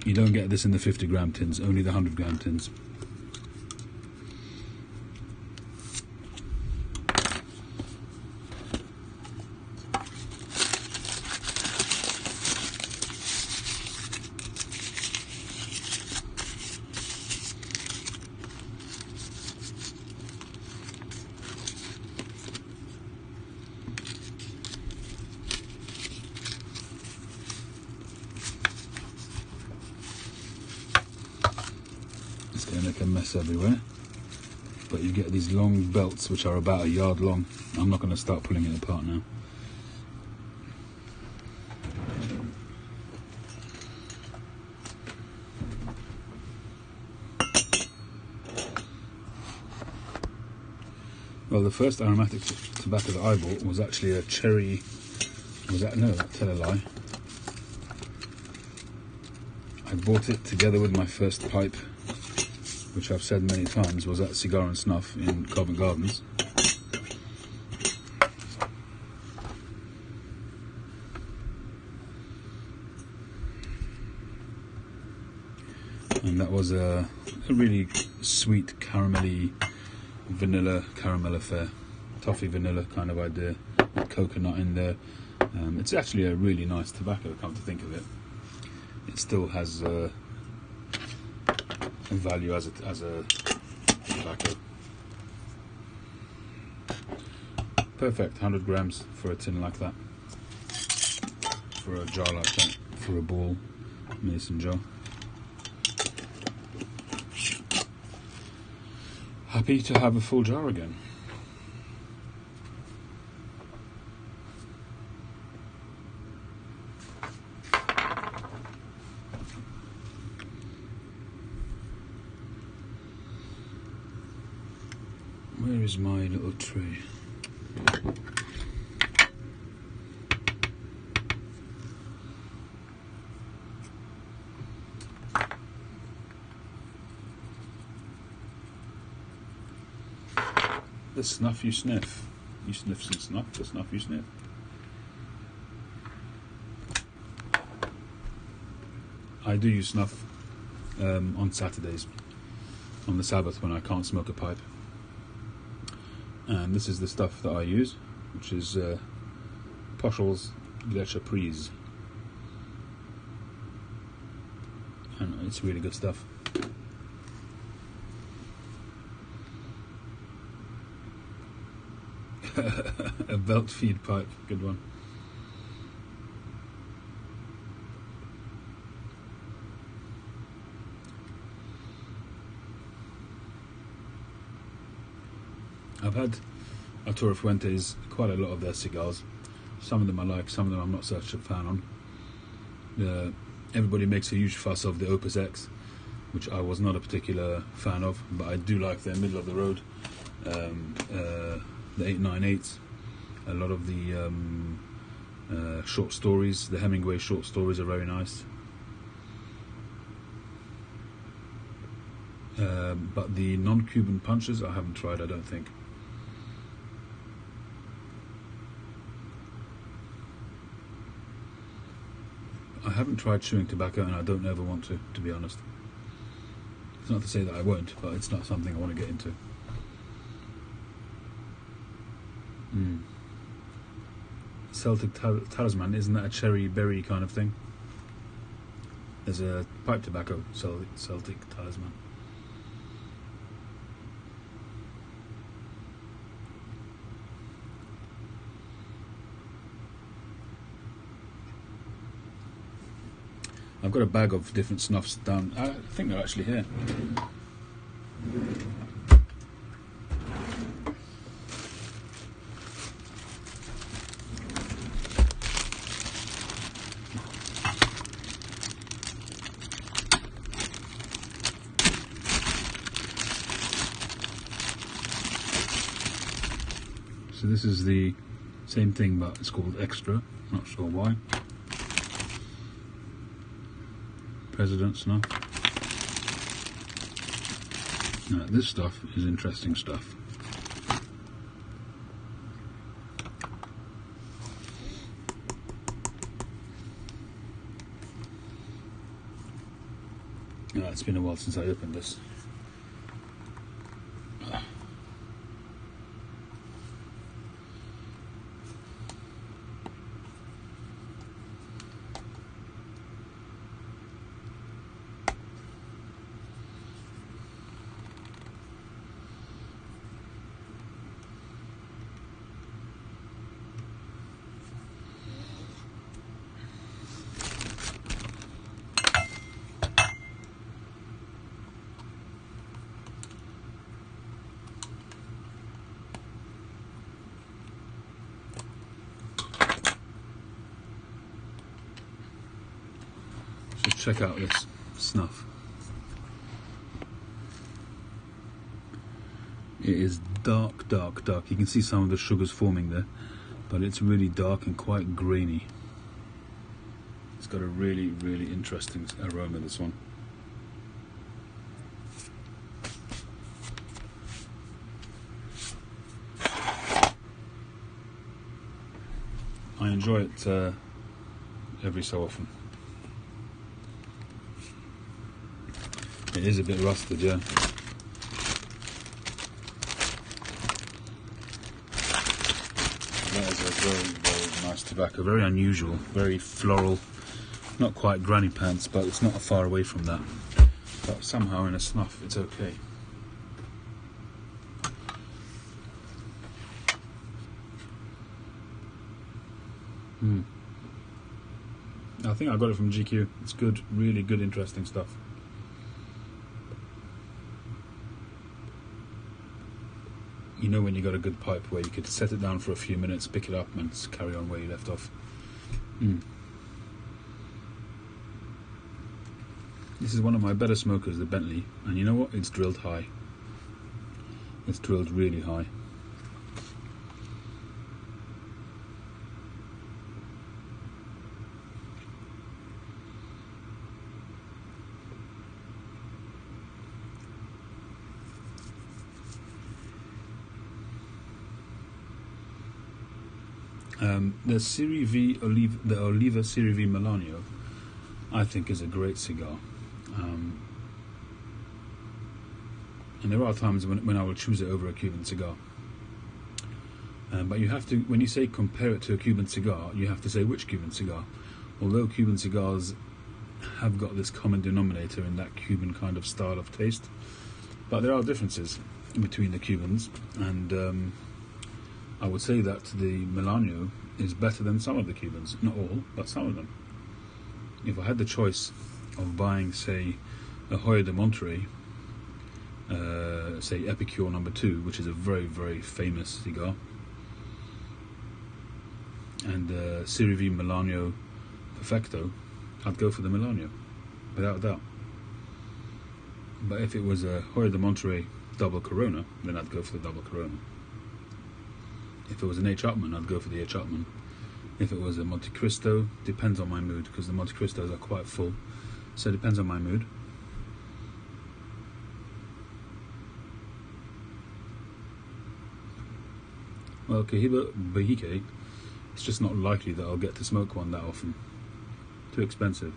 You don't get this in the 50 gram tins, only the 100 gram tins. It's going to make a mess everywhere. but you get these long belts which are about a yard long. I'm not going to start pulling it apart now. Well, the first aromatic tobacco that I bought was actually a cherry. Was that? No, that tell a lie. I bought it together with my first pipe, which I've said many times was at Cigar and Snuff in Covent Gardens. And that was a really sweet caramelly vanilla caramel affair, toffee vanilla kind of idea, with coconut in there. It's actually a really nice tobacco, come to think of it. It still has a value as a tobacco. Perfect, 100 grams for a tin like that, for a jar like that, for a ball mason jar. Happy to have a full jar again. Where is my little tray? The snuff you sniff. You sniff some snuff, the snuff you sniff. I do use snuff on Saturdays, on the Sabbath when I can't smoke a pipe. And this is the stuff that I use, which is Poschel's Gletscher Prise. And it's really good stuff. A belt feed pipe, good one. I've had Arturo Fuentes, quite a lot of their cigars. Some of them I like, some of them I'm not such a fan on. Everybody makes a huge fuss of the Opus X, which I was not a particular fan of, but I do like their middle of the road. The 898s, a lot of the short stories, the Hemingway short stories are very nice. But the non-Cuban punches I haven't tried, I don't think. I haven't tried chewing tobacco and I don't ever want to be honest. It's not to say that I won't, but it's not something I want to get into. Celtic Talisman, isn't that a cherry berry kind of thing? There's a pipe tobacco, Celtic Talisman. I've got a bag of different snuffs down. I think they're actually here. So this is the same thing, but it's called Extra. Not sure why. President's snuff. Now, this stuff is interesting stuff. It's been a while since I opened this. check out this snuff. It is dark, dark, dark. You can see some of the sugars forming there, but it's really dark and quite grainy. It's got a really, really interesting aroma, this one. I enjoy it every so often. It is a bit rusted, yeah. That is a very, very nice tobacco. Very unusual, very floral. Not quite granny pants, but it's not far away from that. But somehow in a snuff, it's okay. I think I got it from GQ. It's good, really good, interesting stuff. You know when you got a good pipe where you could set it down for a few minutes, pick it up and carry on where you left off. This is one of my better smokers, the Bentley, and you know what? It's drilled high. It's drilled really high. The Serie V the Oliva Serie V Melanio, I think, is a great cigar. And there are times when I will choose it over a Cuban cigar. But you have to, when you say compare it to a Cuban cigar, you have to say which Cuban cigar. Although Cuban cigars have got this common denominator in that Cuban kind of style of taste, but there are differences between the Cubans, and I would say that the Melanio is better than some of the Cubans. Not all, but some of them. If I had the choice of buying, say, a Hoyo de Monterrey, say Epicure No. 2, which is a very, very famous cigar, and Serie V Melanio Perfecto, I'd go for the Melanio, without a doubt. But if it was a Hoyo de Monterrey Double Corona, then I'd go for the Double Corona. If it was an H. Upmann, I'd go for the H. Upmann. If it was a Monte Cristo, depends on my mood, because the Monte Cristos are quite full, so it depends on my mood. Well, Cohiba Behike, it's just not likely that I'll get to smoke one that often. Too expensive.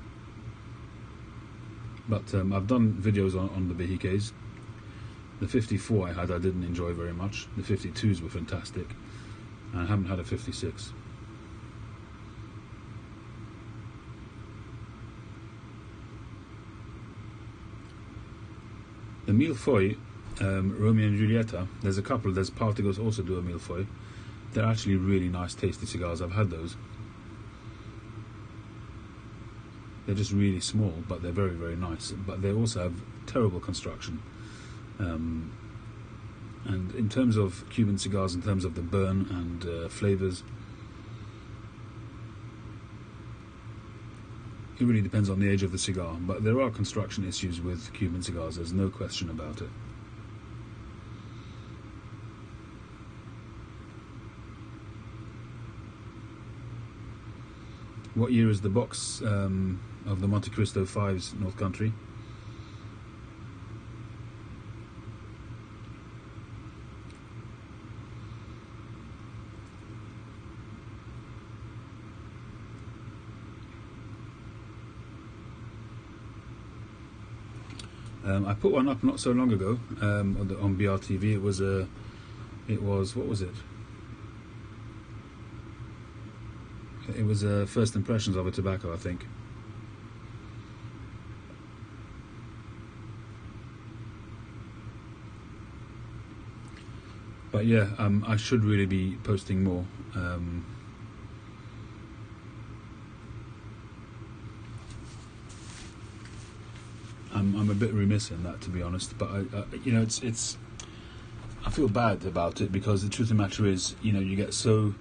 But I've done videos on the Behikes. The 54 I didn't enjoy very much. The 52s were fantastic. I haven't had a 56. The Mille-Feuille, Romeo and Julieta, there's a couple, there's Partigos also do a Mille-Feuille. They're actually really nice, tasty cigars. I've had those. They're just really small, but they're very, very nice. But they also have terrible construction. And in terms of Cuban cigars, in terms of the burn and flavours, it really depends on the age of the cigar. But there are construction issues with Cuban cigars, there's no question about it. What year is the box of the Monte Cristo 5s North Country? I put one up not so long ago on BRTV. It was what was it? It was first impressions of a tobacco, I think. But yeah, I should really be posting more. I'm a bit remiss in that, to be honest. But you know, it's. I feel bad about it because the truth of the matter is, you know, you get so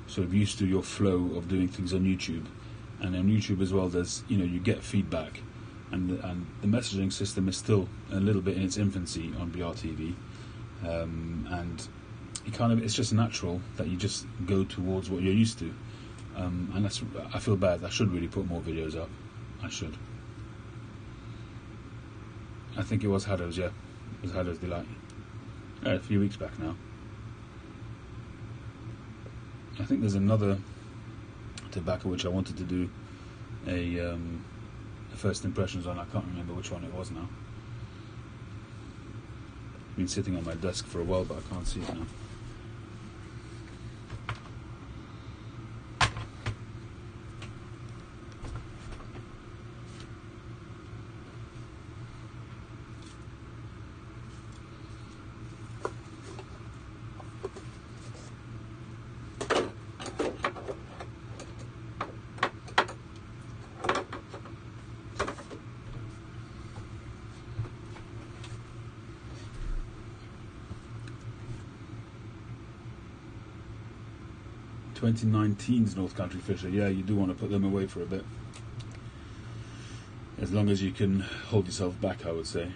sort of used to your flow of doing things on YouTube, and on YouTube as well, there's, you know, you get feedback, and the messaging system is still a little bit in its infancy on BRTV, and it's just natural that you just go towards what you're used to, and I feel bad. I should really put more videos up. I should. I think it was Haddo's, yeah. It was Haddo's Delight. A few weeks back now. I think there's another tobacco which I wanted to do a first impressions on. I can't remember which one it was now. It's been sitting on my desk for a while, but I can't see it now. (2019's) North Country Fisher. Yeah, you do want to put them away for a bit. As long as you can hold yourself back, I would say.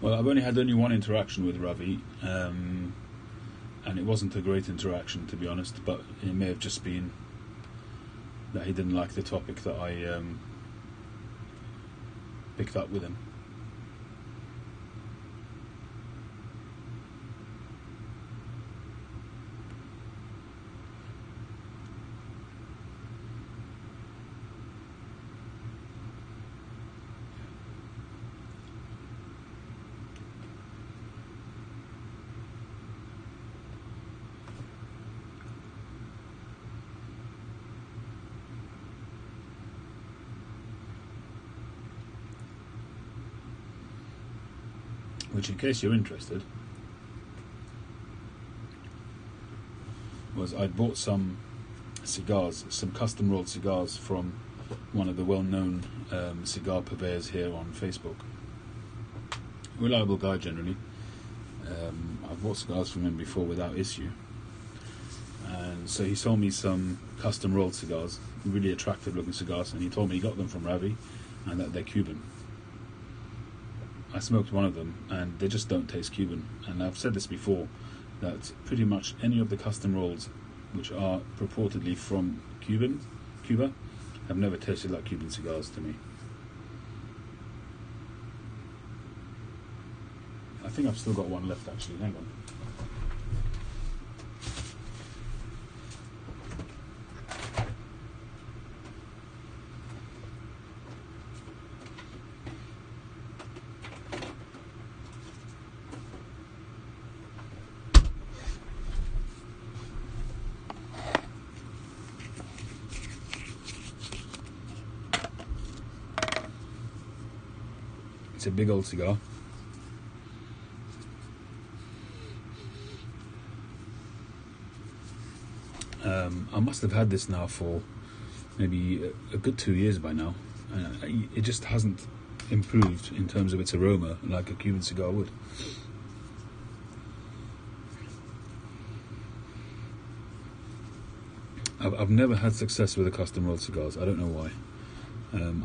Well, I've only had one interaction with Ravi, and it wasn't a great interaction, to be honest, but it may have just been that he didn't like the topic that I picked up with him. Which, in case you're interested, was I'd bought some cigars, some custom rolled cigars from one of the well-known cigar purveyors here on Facebook. Reliable guy generally. I've bought cigars from him before without issue, and so he sold me some custom rolled cigars, really attractive looking cigars, and he told me he got them from Ravi and that they're Cuban. I smoked one of them and they just don't taste Cuban, and I've said this before, that pretty much any of the custom rolls which are purportedly from Cuba have never tasted like Cuban cigars to me. I think I've still got one left actually, hang on. It's a big old cigar. I must have had this now for maybe a good 2 years by now. It just hasn't improved in terms of its aroma like a Cuban cigar would. I've never had success with the custom rolled cigars. I don't know why.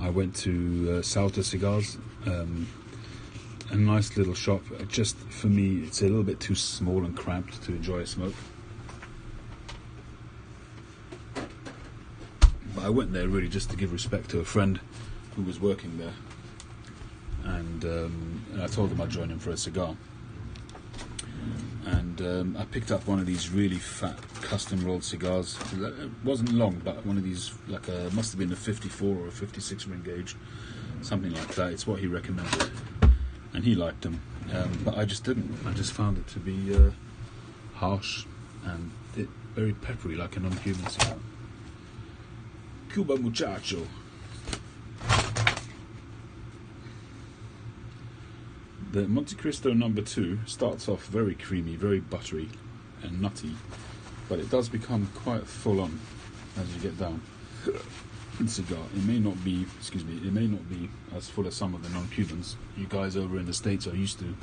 I went to Salta Cigars, a nice little shop. Just for me, it's a little bit too small and cramped to enjoy a smoke. But I went there really just to give respect to a friend who was working there, and I told him I'd join him for a cigar. And I picked up one of these really fat custom rolled cigars. It wasn't long, but one of these, must have been a 54 or a 56 ring gauge, something like that. It's what he recommended, and he liked them, but I just didn't. I just found it to be harsh and very peppery, like a non-Cuban cigar. Cuba muchacho. The Monte Cristo number 2 starts off very creamy, very buttery and nutty, but it does become quite full on as you get down the cigar. It may not be as full as some of the non-Cubans. You guys over in the States are used to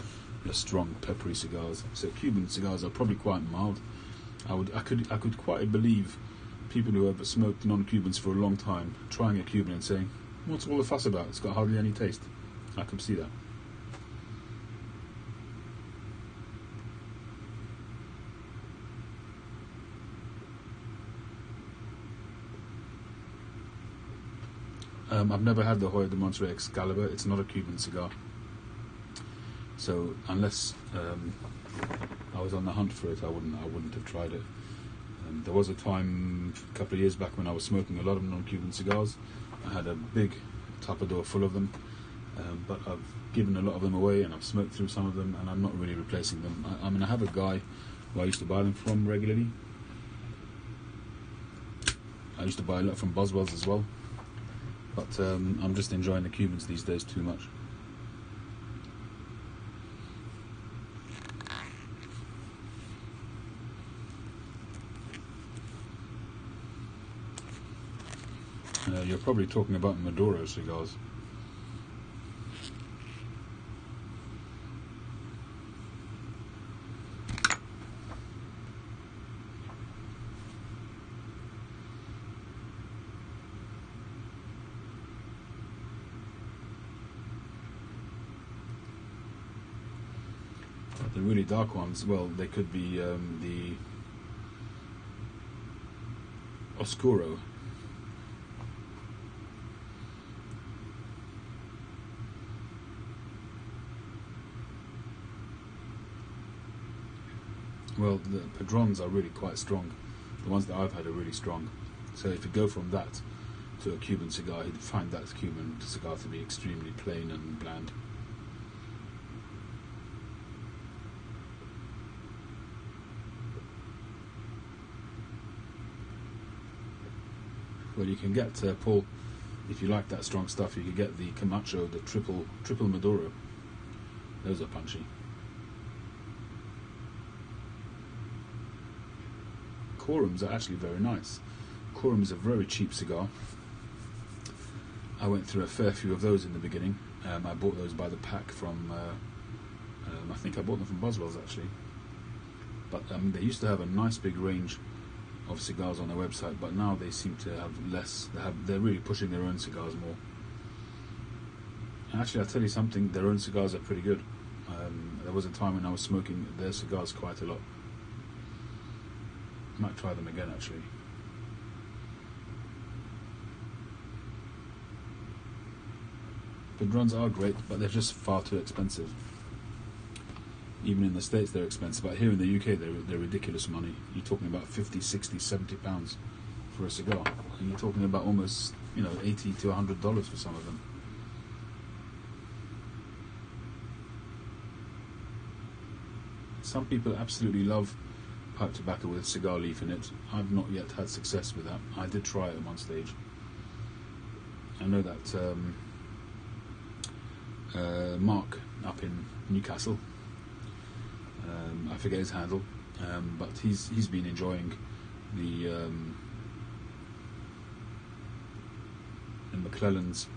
the strong peppery cigars, so Cuban cigars are probably quite mild. I I could quite believe people who have smoked non-Cubans for a long time trying a Cuban and saying, "What's all the fuss about? It's got hardly any taste." I can see that. I've never had the Hoyo de Monterrey Excalibur. It's not a Cuban cigar, so unless I was on the hunt for it, I wouldn't have tried it. There was a time a couple of years back when I was smoking a lot of non-Cuban cigars. I had a big tapador full of them, but I've given a lot of them away, and I've smoked through some of them, and I'm not really replacing them. I mean, I have a guy who I used to buy them from regularly. I used to buy a lot from Boswell's as well, but I'm just enjoying the Cubans these days too much. You're probably talking about Maduro cigars. The really dark ones, well, they could be the Oscuro. Well, the Padrons are really quite strong. The ones that I've had are really strong. So if you go from that to a Cuban cigar, you'd find that Cuban cigar to be extremely plain and bland. Well, you can get, Paul, if you like that strong stuff, you can get the Camacho, the triple Maduro. Those are punchy. Quorums are actually very nice. Quorum is a very cheap cigar. I went through a fair few of those in the beginning. I bought those by the pack from, I think I bought them from Boswell's actually. But they used to have a nice big range of cigars on their website, but now they seem to have less. They're really pushing their own cigars more. And actually, I'll tell you something, their own cigars are pretty good. There was a time when I was smoking their cigars quite a lot. Might try them again actually. Padrons are great, but they're just far too expensive. Even in the States they're expensive, but here in the UK they're ridiculous money. You're talking about 50, 60, 70 pounds for a cigar. And you're talking about almost, $80 to $100 for some of them. Some people absolutely love pipe tobacco with cigar leaf in it. I've not yet had success with that. I did try it at one stage. I know that Mark up in Newcastle, I forget his handle, but he's been enjoying the McClellan's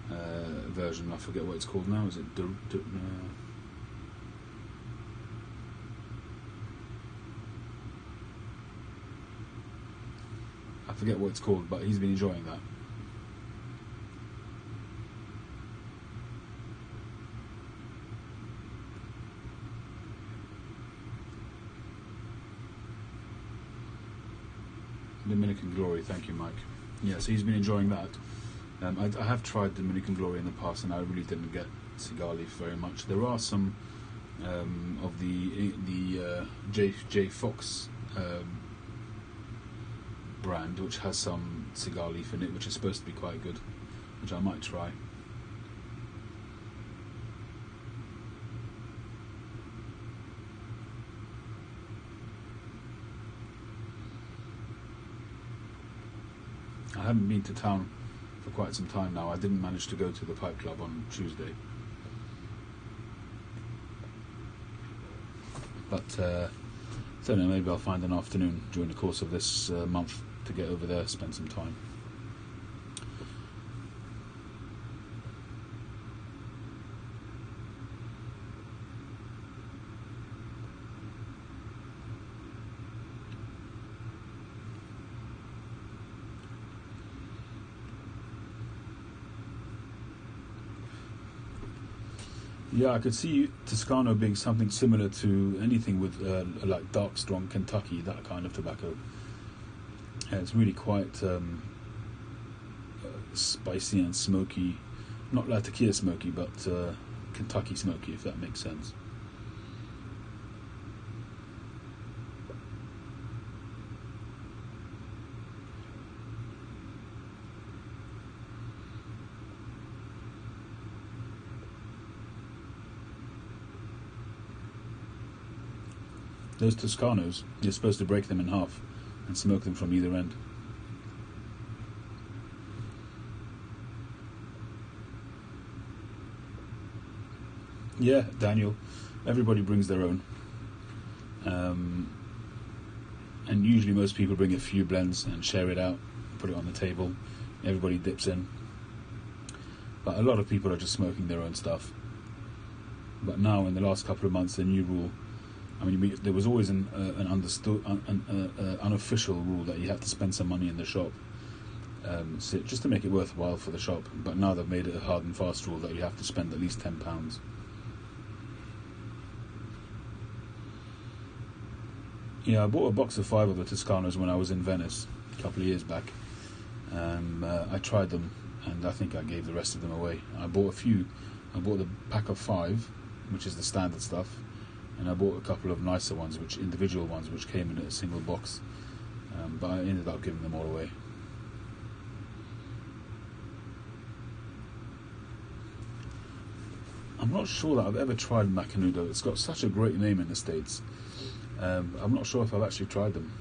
version. I forget what it's called now. Is it I forget what it's called, but he's been enjoying that. Dominican Glory, thank you, Mike. Yeah, so he's been enjoying that. I have tried Dominican Glory in the past, and I really didn't get cigar leaf very much. There are some of the J. Fox brand, which has some cigar leaf in it, which is supposed to be quite good, which I might try. I haven't been to town for quite some time now. I didn't manage to go to the Pipe Club on Tuesday, but so maybe I'll find an afternoon during the course of this month to get over there, spend some time. Yeah, I could see Toscano being something similar to anything with like dark, strong Kentucky, that kind of tobacco. And it's really quite spicy and smoky, not Latakia smoky, but Kentucky smoky, if that makes sense. Those Toscanos, you're supposed to break them in half and smoke them from either end. Yeah, Daniel, everybody brings their own. And usually most people bring a few blends and share it out, put it on the table, everybody dips in. But a lot of people are just smoking their own stuff. But now, in the last couple of months, the new rule, I mean, there was always an unofficial rule that you have to spend some money in the shop, so just to make it worthwhile for the shop. But now they've made it a hard and fast rule that you have to spend at least £10. Yeah, I bought a box of 5 of the Toscanos when I was in Venice a couple of years back. I tried them, and I think I gave the rest of them away. I bought a few. I bought the pack of 5, which is the standard stuff, and I bought a couple of nicer ones, individual ones, which came in a single box. But I ended up giving them all away. I'm not sure that I've ever tried Macanudo. It's got such a great name in the States. I'm not sure if I've actually tried them.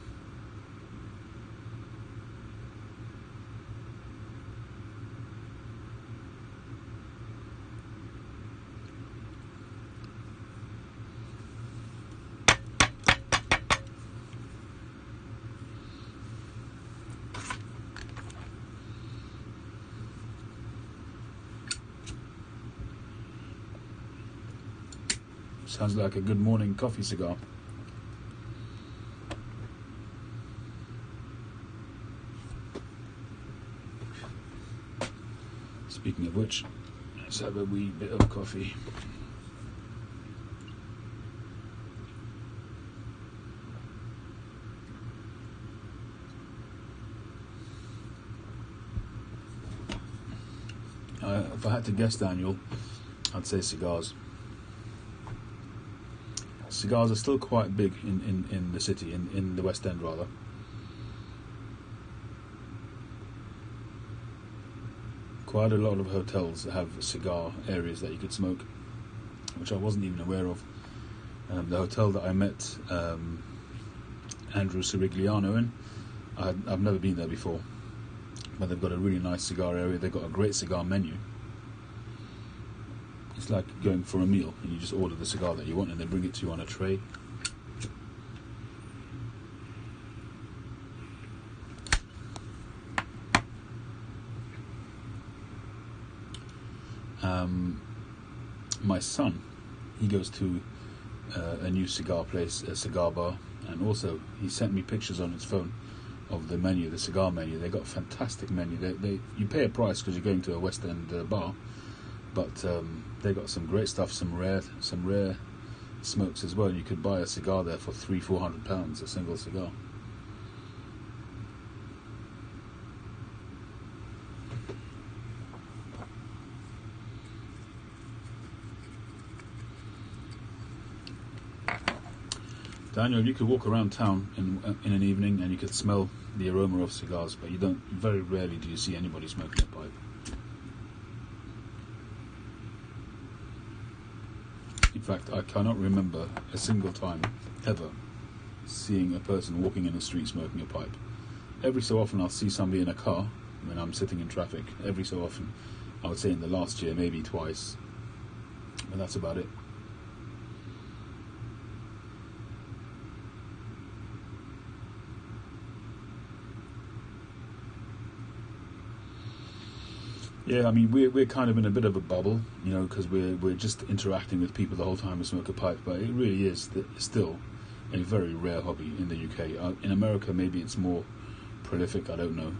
Sounds like a good morning coffee cigar. Speaking of which, let's have a wee bit of coffee. If I had to guess, Daniel, I'd say cigars. Cigars are still quite big in the city, in the West End rather. Quite a lot of hotels have cigar areas that you could smoke, which I wasn't even aware of. The hotel that I met Andrew Sirigliano in, I've never been there before, but they've got a really nice cigar area. They've got a great cigar menu. It's like going for a meal, and you just order the cigar that you want, and they bring it to you on a tray. My son, he goes to a new cigar place, a cigar bar, and also he sent me pictures on his phone of the menu, the cigar menu. They got a fantastic menu. You pay a price because you're going to a West End bar, but they got some great stuff, some rare smokes as well. You could buy a cigar there for £300-400, a single cigar. Daniel, you could walk around town in an evening and you could smell the aroma of cigars, but very rarely do you see anybody smoking a pipe. In fact, I cannot remember a single time ever seeing a person walking in the street smoking a pipe. Every so often I'll see somebody in a car when I'm sitting in traffic. Every so often. I would say in the last year, maybe twice. But that's about it. Yeah, I mean, we're kind of in a bit of a bubble, because we're just interacting with people the whole time we smoke a pipe, but it really is still a very rare hobby in the UK. In America, maybe it's more prolific, I don't know,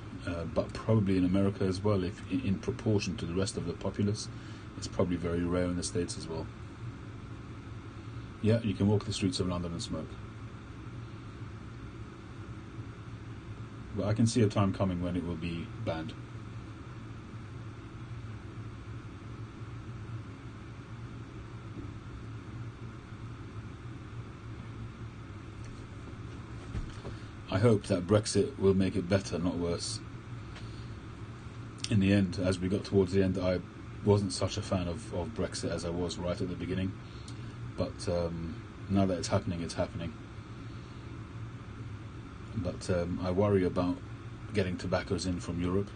but probably in America as well, if in proportion to the rest of the populace, it's probably very rare in the States as well. Yeah, you can walk the streets of London and smoke. But I can see a time coming when it will be banned. I hope that Brexit will make it better, not worse. In the end, as we got towards the end, I wasn't such a fan of Brexit as I was right at the beginning. But now that it's happening, it's happening. But I worry about getting tobaccos in from Europe.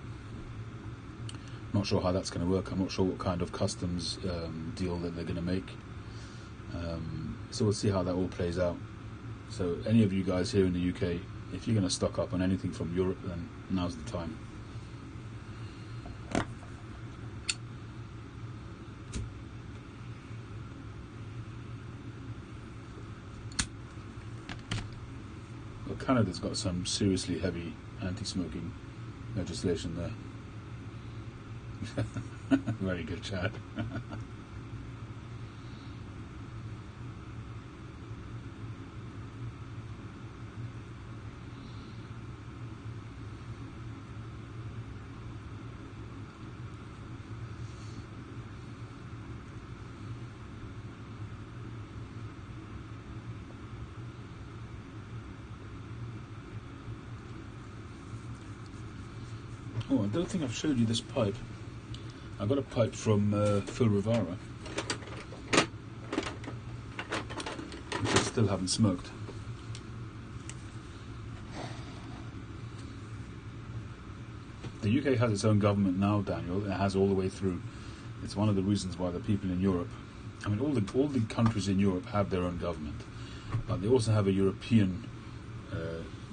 Not sure how that's going to work. I'm not sure what kind of customs deal that they're going to make. So we'll see how that all plays out. So any of you guys here in the UK, if you're going to stock up on anything from Europe, then now's the time. Well, Canada's got some seriously heavy anti-smoking legislation there. Very good, Chad. Oh, I don't think I've showed you this pipe. I got a pipe from Phil Rivara, which I still haven't smoked. The UK has its own government now, Daniel. It has all the way through. It's one of the reasons why the people in Europe, I mean, all the countries in Europe have their own government, but they also have a European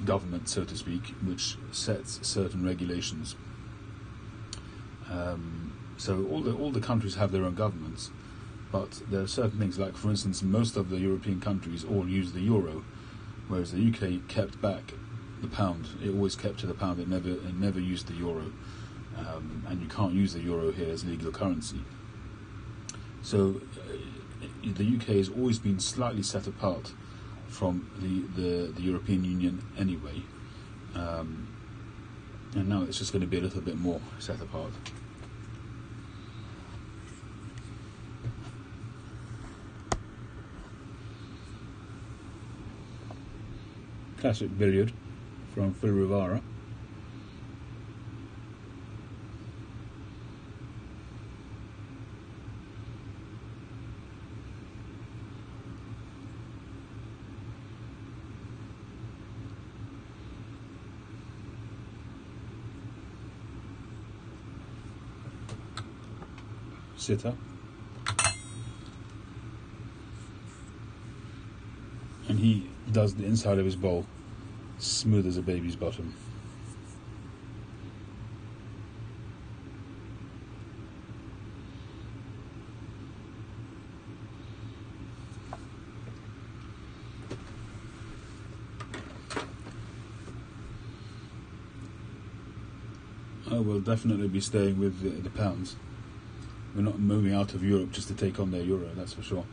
government, so to speak, which sets certain regulations. So all the countries have their own governments, but there are certain things, like for instance, most of the European countries all use the euro, whereas the UK kept back the pound. It always kept to the pound. It never used the euro, and you can't use the euro here as legal currency. So the UK has always been slightly set apart from the European Union anyway, and now it's just going to be a little bit more set apart. Classic billiard from Phil Rivara. Sitter. And he does the inside of his bowl smooth as a baby's bottom. I will definitely be staying with the pounds. We're not moving out of Europe just to take on their euro, that's for sure.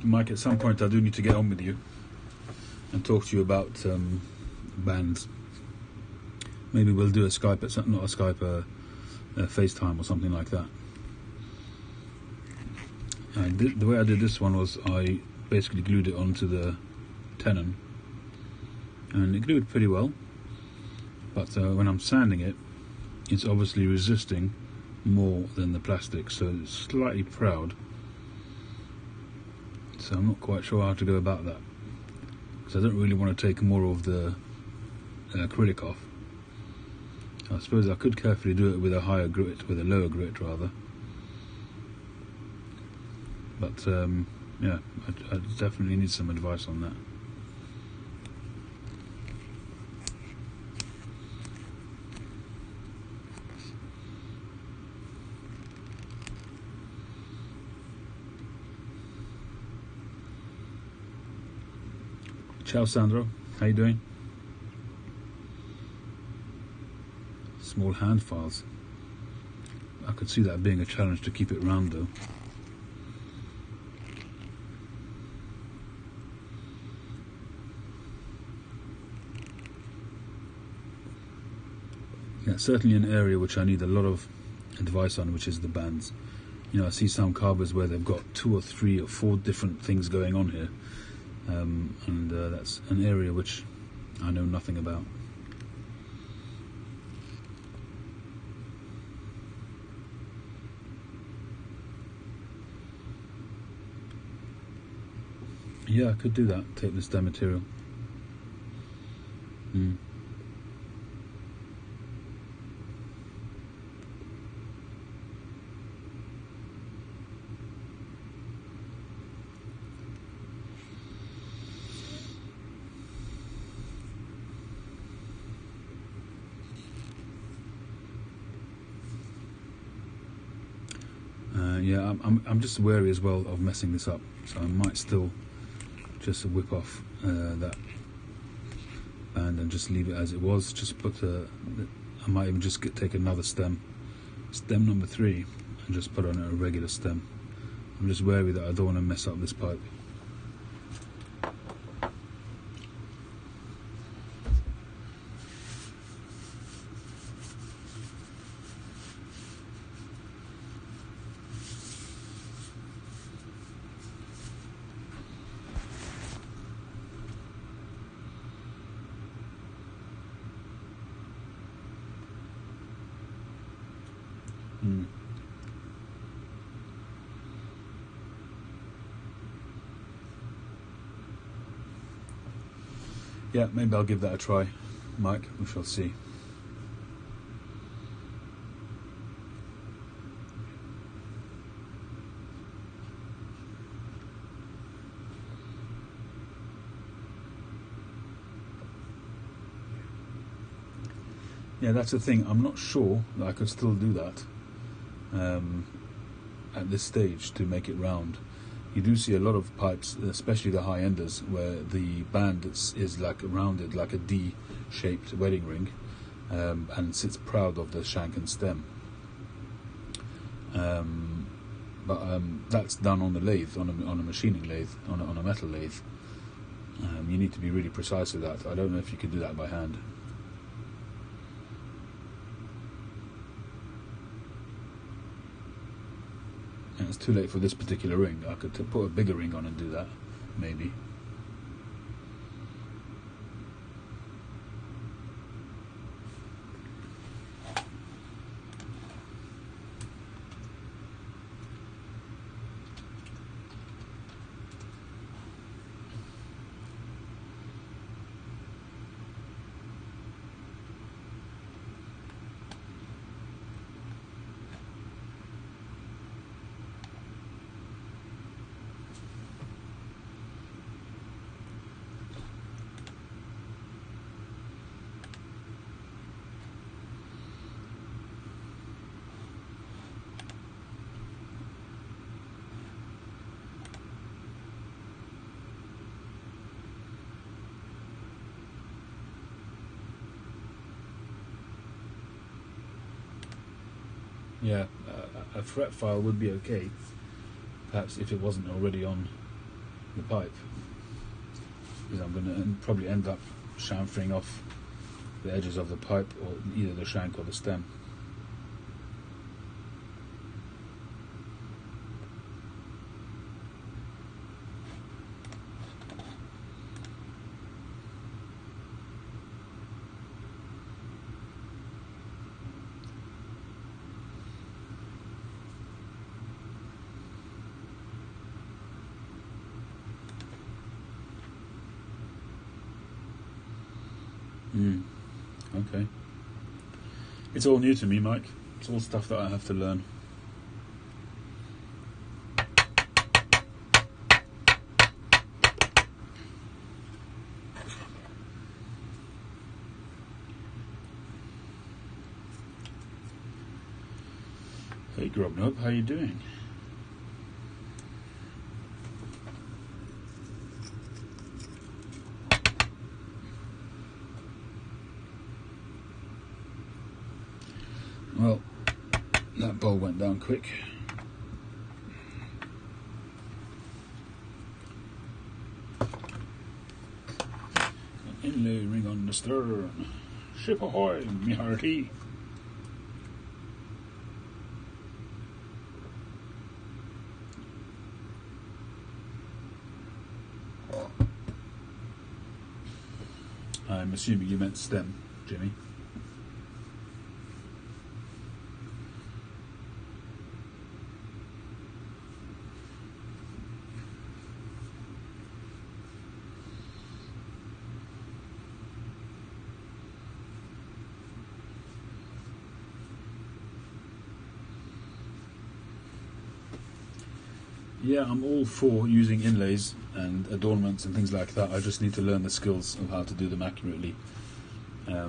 Mike, at some point I do need to get on with you and talk to you about bands. Maybe we'll do a Skype, not a Skype, a FaceTime or something like that. The way I did this one was I basically glued it onto the tenon, and it glued pretty well, but when I'm sanding it, it's obviously resisting more than the plastic, so it's slightly proud. So I'm not quite sure how to go about that, because I don't really want to take more of the acrylic off. I suppose I could carefully do it with a higher grit, with a lower grit rather. But yeah, I definitely need some advice on that. Ciao Sandro, how you doing? Small hand files. I could see that being a challenge to keep it round though. Yeah, certainly an area which I need a lot of advice on, which is the bands. You know, I see some carvers where they've got 2 or 3 or 4 different things going on here, and that's an area which I know nothing about. Yeah, I could do that, take the stem material. Yeah, I'm just wary as well of messing this up, so I might still just whip off that band and just leave it as it was. Just put I might even just take another stem number 3, and just put on a regular stem. I'm just wary that I don't want to mess up this pipe. Yeah, maybe I'll give that a try, Mike. We shall see. Yeah, that's the thing. I'm not sure that I could still do that at this stage to make it round. You do see a lot of pipes, especially the high enders, where the band is like rounded, like a D-shaped wedding ring, and sits proud of the shank and stem. But that's done on the lathe, on a machining lathe, on a metal lathe. You need to be really precise with that. I don't know if you could do that by hand. And it's too late for this particular ring. I could put a bigger ring on and do that, maybe. Yeah, a fret file would be okay, perhaps if it wasn't already on the pipe, because I'm going to probably end up chamfering off the edges of the pipe, or either the shank or the stem. Okay. It's all new to me, Mike. It's all stuff that I have to learn. Hey Grobnob, how you doing? went down quick. An inlay ring on the stern. Ship ahoy, me hearty. I'm assuming you meant stem, Jimmy. Yeah, I'm all for using inlays and adornments and things like that. I just need to learn the skills of how to do them accurately. I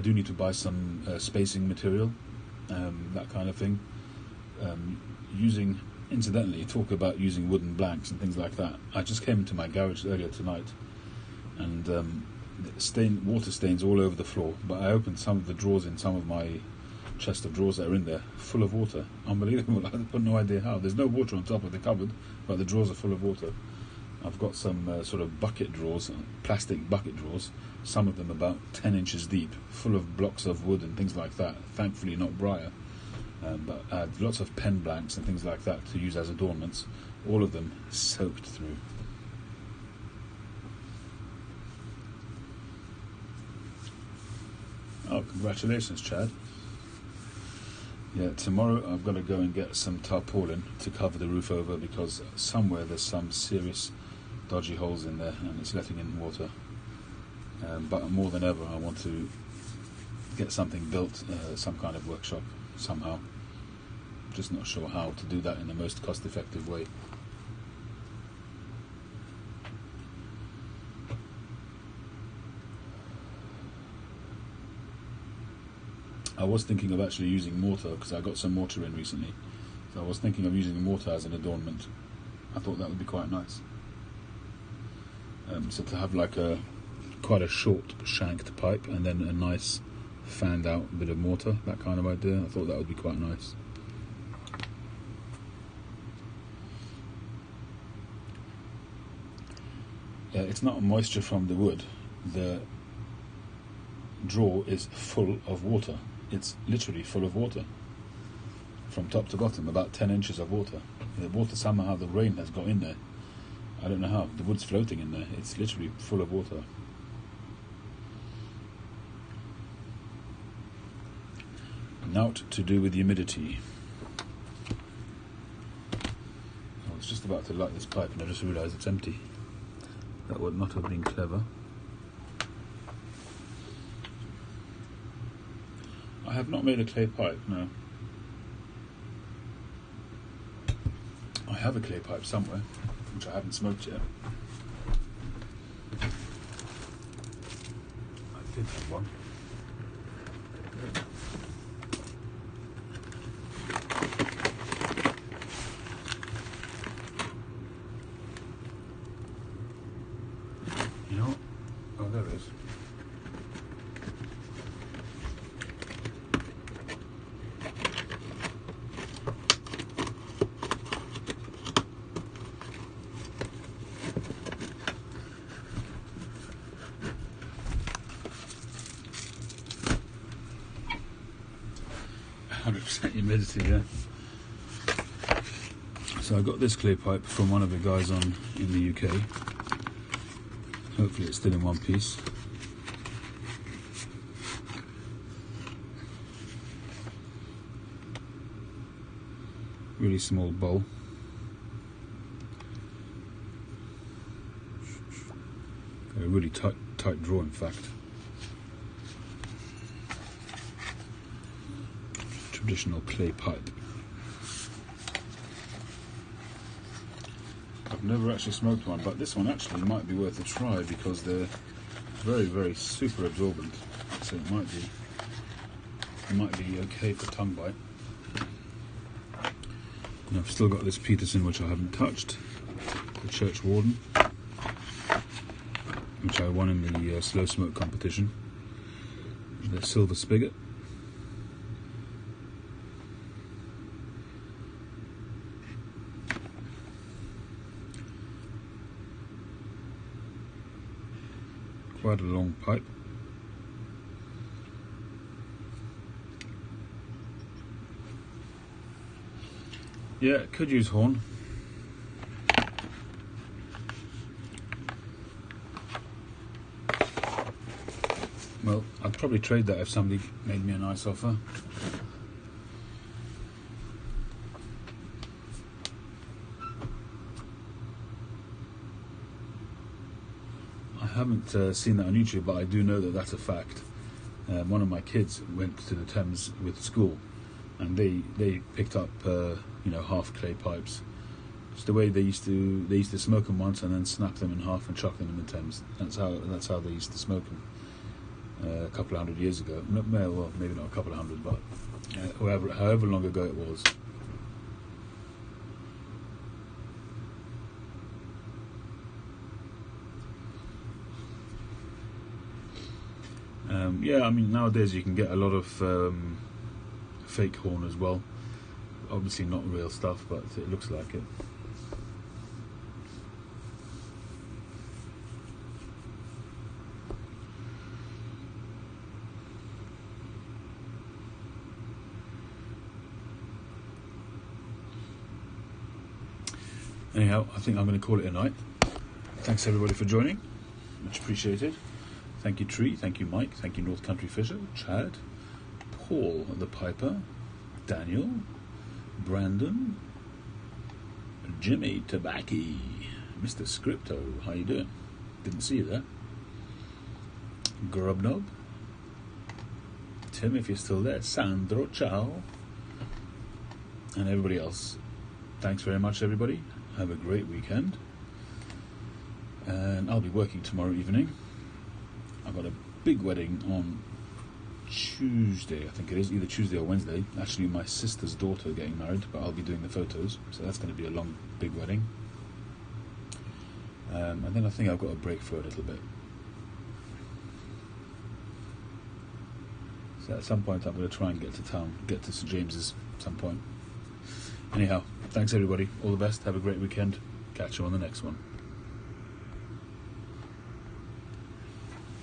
do need to buy some spacing material, that kind of thing. Incidentally, talk about using wooden blanks and things like that. I just came into my garage earlier tonight, and water stains all over the floor. But I opened some of the drawers in some of my chest of drawers that are in there, full of water. Unbelievable. I've got no idea how. There's no water on top of the cupboard, but the drawers are full of water. I've got some sort of bucket drawers, plastic bucket drawers, some of them about 10 inches deep, full of blocks of wood and things like that. Thankfully not briar, but I had lots of pen blanks and things like that to use as adornments, all of them soaked through. Oh, congratulations, Chad. Yeah, tomorrow I've got to go and get some tarpaulin to cover the roof over, because somewhere there's some serious dodgy holes in there and it's letting in water. But more than ever I want to get something built, some kind of workshop somehow. Just not sure how to do that in the most cost-effective way. I was thinking of actually using mortar, because I got some mortar in recently. So I was thinking of using mortar as an adornment. I thought that would be quite nice. So to have like quite a short shanked pipe and then a nice fanned out bit of mortar, that kind of idea, I thought that would be quite nice. It's not moisture from the wood. The drawer is full of water. It's literally full of water from top to bottom, about 10 inches of water. The water, somehow the rain has got in there. I don't know how. The wood's floating in there. It's literally full of water. Naught to do with humidity. I was just about to light this pipe and I just realised it's empty. That would not have been clever. I have not made a clay pipe, no. I have a clay pipe somewhere, which I haven't smoked yet. I did have one. You know what? Oh, there it is. Humidity, yeah. So I got this clay pipe from one of the guys in the UK. Hopefully it's still in one piece. Really small bowl. A really tight drawer, in fact. Traditional clay pipe. I've never actually smoked one, but this one actually might be worth a try because they're very, very super absorbent. So it might be okay for tongue bite. And I've still got this Peterson, which I haven't touched, the Church Warden, which I won in the slow smoke competition. The silver spigot. Quite a long pipe. Yeah, could use horn. Well, I'd probably trade that if somebody made me a nice offer. I haven't seen that on YouTube, but I do know that that's a fact. One of my kids went to the Thames with school, and they picked up half clay pipes. It's the way they used to smoke them once and then snap them in half and chuck them in the Thames. That's how they used to smoke them a couple of hundred years ago. Well, maybe not a couple of hundred, but however long ago it was. Yeah, I mean, nowadays you can get a lot of fake horn as well. Obviously not real stuff, but it looks like it. Anyhow, I think I'm going to call it a night. Thanks everybody for joining. Much appreciated. Thank you Tree, thank you Mike, thank you North Country Fisher, Chad, Paul the Piper, Daniel, Brandon, Jimmy Tabaki, Mr. Scripto, how you doing? Didn't see you there. Grubnob, Tim if you're still there, Sandro, ciao, and everybody else. Thanks very much everybody. Have a great weekend. And I'll be working tomorrow evening. I've got a big wedding on Tuesday, I think it is, either Tuesday or Wednesday. Actually, my sister's daughter getting married, but I'll be doing the photos, so that's going to be a long, big wedding. And then I think I've got a break for a little bit. So at some point I'm going to try and get to town, get to St James's at some point. Anyhow, thanks everybody, all the best, have a great weekend, catch you on the next one.